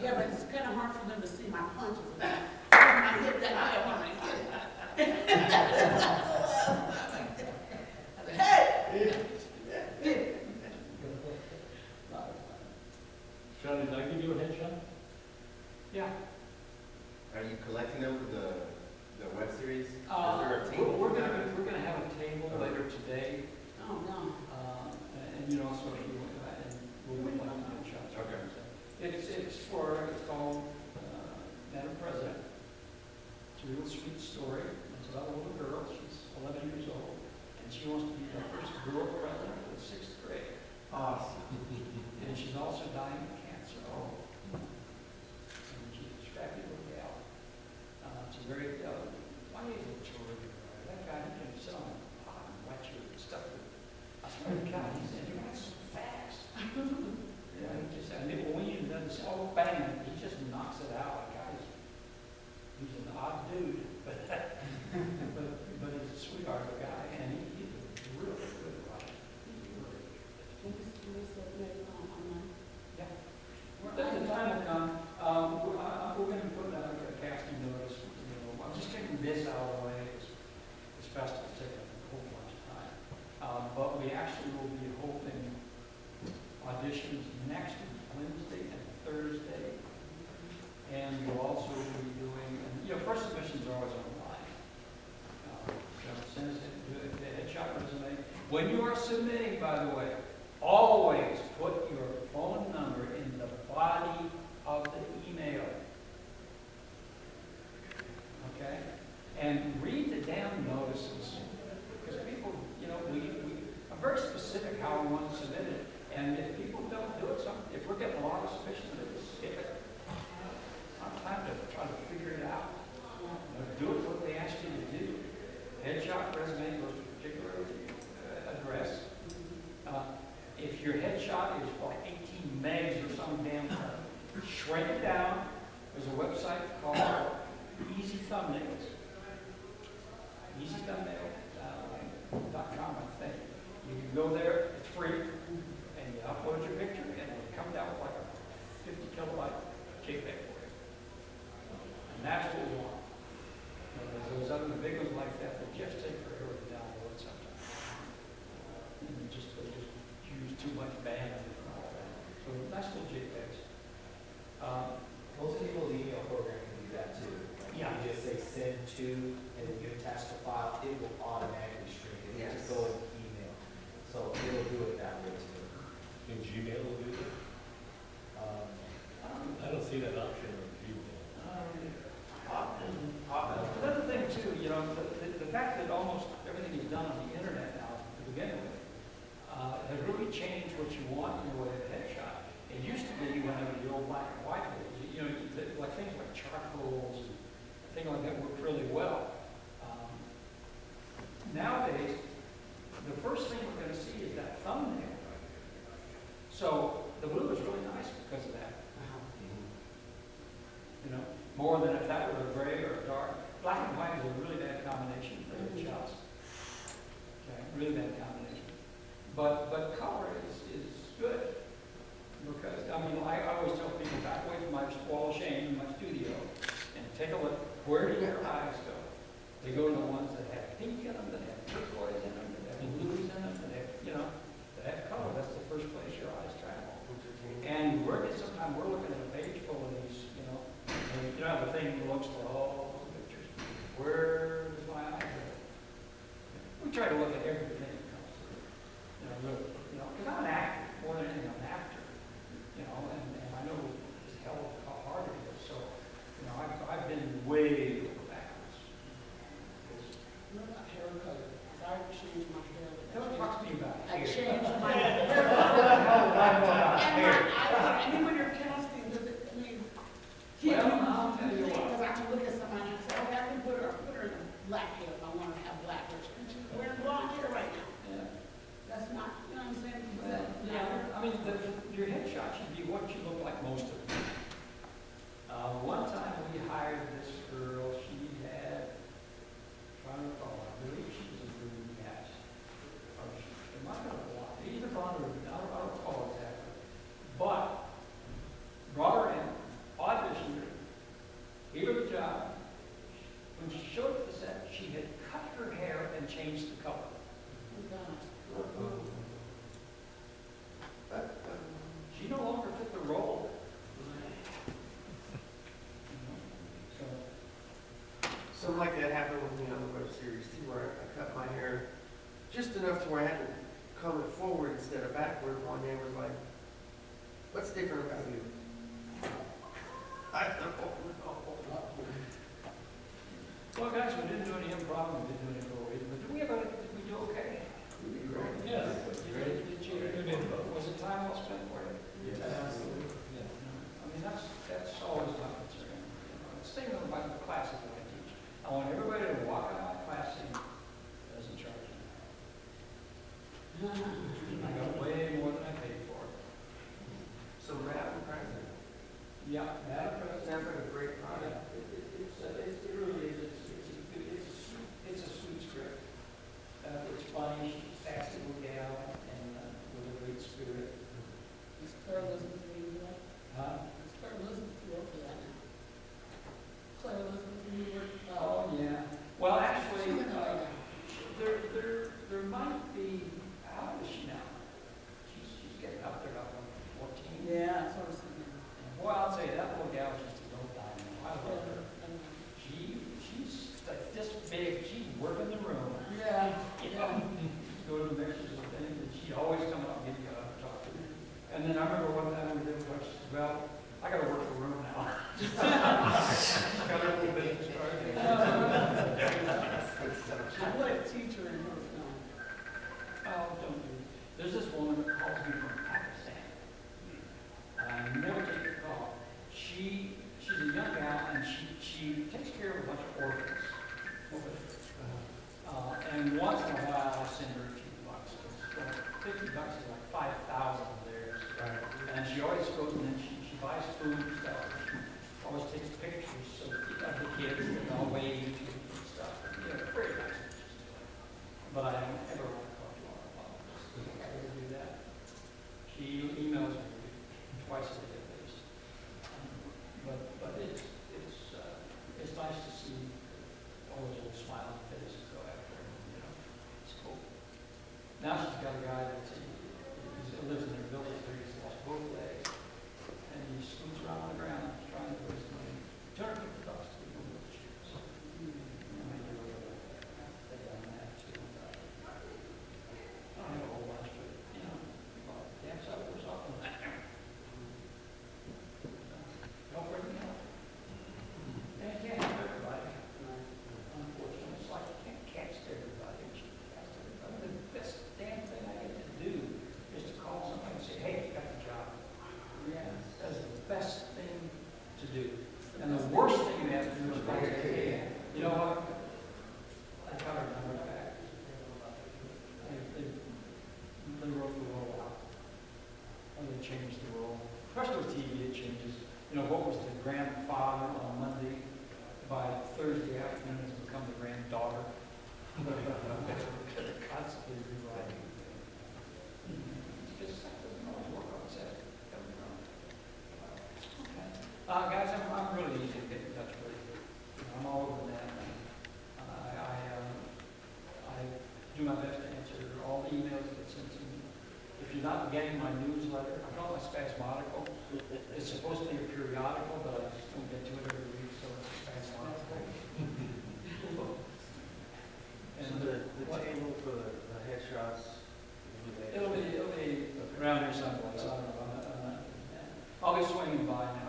yeah, but it's kind of hard for them to see my punches. When I hit that, I don't want to hit it. Hey! Sean, did I give you a headshot? Yeah. Are you collecting them for the web series? Is We're there a team? going to girl president of the 6th grade. Awesome. And she's also dying of cancer. And she's a scrappy little gal. It's a very, why is it terrific? That guy, he can sell pot and watch your stuff. I swear to God, he said, you're so fast. Yeah, he just, and then when he doesn't say, oh, bang, he just knocks it out. Like, he's an odd dude, but he's a sweetheart of a guy, and he's a really good writer. He's really good. Yeah. The time will come. We're going to put out a casting notice. I'm just taking this out of the way. This festival's taking a whole bunch of time. But we actually will be holding auditions next Wednesday and Thursday. And we'll also be doing, first submissions are always online. Send us the headshot resume. When you are submitting, by the way, always put your phone number in the body of the email. Okay? And read the damn notices. Because people, I'm very specific how we want to submit it. And if people don't do it, if we're getting a lot of submissions, they just skip it. I'm trying to figure it out. Do it what they ask you to do. Headshot resume goes to a particular address. If your headshot is like 18 megs or some damn thing, shrink it down. There's a website called Easy Thumbnails. EasyThumbnail.com, I think. You can go there, it's free, and you upload your picture, and it'll come down with like a 50 kilobyte JPEG for you. And that's what we want. Those other big ones like that, they just take forever to download sometimes. And they just use too much bandwidth and all that. So nice little JPEGs. Most people's email program can do that too. Yeah. You just say send to, and then you attach the file, it will automatically shrink it. It just Yes. go in email. So it'll do it that way too. In Gmail will do that? I don't see that option on Gmail. Another thing too, the fact that almost everything is done on the internet now to begin with, has really changed what you want in the way of a headshot. It used to be when it was the old black and white days, like things like charcoals and things like that worked really well. Nowadays, the first thing we're going to see is that thumbnail. So the blue is really nice because of that. More than if that were a gray or a dark. Black and white is a really bad combination for headshots. Okay, really bad combination. But color is good. Because, I always tell people back away from my wall of shame in my studio and take a look, where do your eyes go? They go to the ones that have pink in them, that have turquoise in them, that have blues in them, that have color. That's the first place your eyes travel. And sometimes we're looking at a page full of these, the thing looks for all those pictures. Where does my eye go? We try to look at everything that comes through. Because I'm an actor, more than anything, I'm an actor. And I know just how hard it is. So, I've been way backwards. What about hair color? 'Cause I changed my hair. Don't talk to me about I it. changed my hair. And then when you're casting, does it, I'll tell you what. because I can look at somebody and say, okay, I can put her in a black hair if I want to have black hair. And she's wearing blonde hair right now. Yeah. That's not, you know what I'm saying? Your headshot should be what you look like most of the time. One time we hired this girl, she had, trying to recall, I believe she was a brunette. It might have been a blonde, either blonde or brunette, I don't recall exactly. But, brought her in, auditioned her, gave her the job. When she showed up to the set, she had cut her hair and changed the color. She no longer fit the role. Something like that happened with me on the web series too, where I cut my hair just enough to where I had to comb it forward instead of backward. One day was like, what's different about you? I don't know. Well, guys, we didn't do any improv, we didn't do any choreography, but did we do okay? Yeah, go to the mixers and things, and she'd always come up and give you a talk to me. And then I remember one time we did what she said, well, I gotta work the room now. She's got her little business started. What a teacher in her film. Oh, don't do it. There's this woman that calls me from Pakistan. I never take her call. She's a young gal, and she takes care of a bunch of orphans. And once in a while, I send her a few bucks. $50 is like 5,000 of theirs. And she always goes and then she buys food and stuff. She always takes pictures of the kids and all waiting and stuff. You know, very nice. But I don't ever want to talk to her about this. I never do that. She emails me twice a day at least. But it's nice to see all those little smiling faces go after her. You know, it's cool. Now she's got a guy that lives in their village there. He's lost both legs, and he scoots around on the ground trying to raise money. $250 to get him wheelchairs. I may do a little thing on that too. I don't have a whole bunch, but you know, damn side of off on that. Don't bring me up. And you can't have everybody. Unfortunately, it's like you can't catch everybody. The best damn thing I get to do is to call somebody and say, hey, you got the job. Yeah, that's the best thing to do. And the worst thing you have to do is like, hey, you know what? I got our numbers back. They wrote the roll out. And they changed the role. Especially with TV, it changes. You know, what was the grandfather on Monday? By Thursday afternoon, it's become the granddaughter. Constantly rewriting. It's just that doesn't always work on set. Okay. Guys, I'm really easy to get in touch with. I'm all over that. I do my best to answer all the emails that sent to me. If you're not getting my newsletter, I call it Spasmodical. It's supposed to be a periodical, but I just don't get to it every week, so it's Spasmodical. And the table for the headshots, It'll be around here someplace. I don't know. I'll be swinging by now.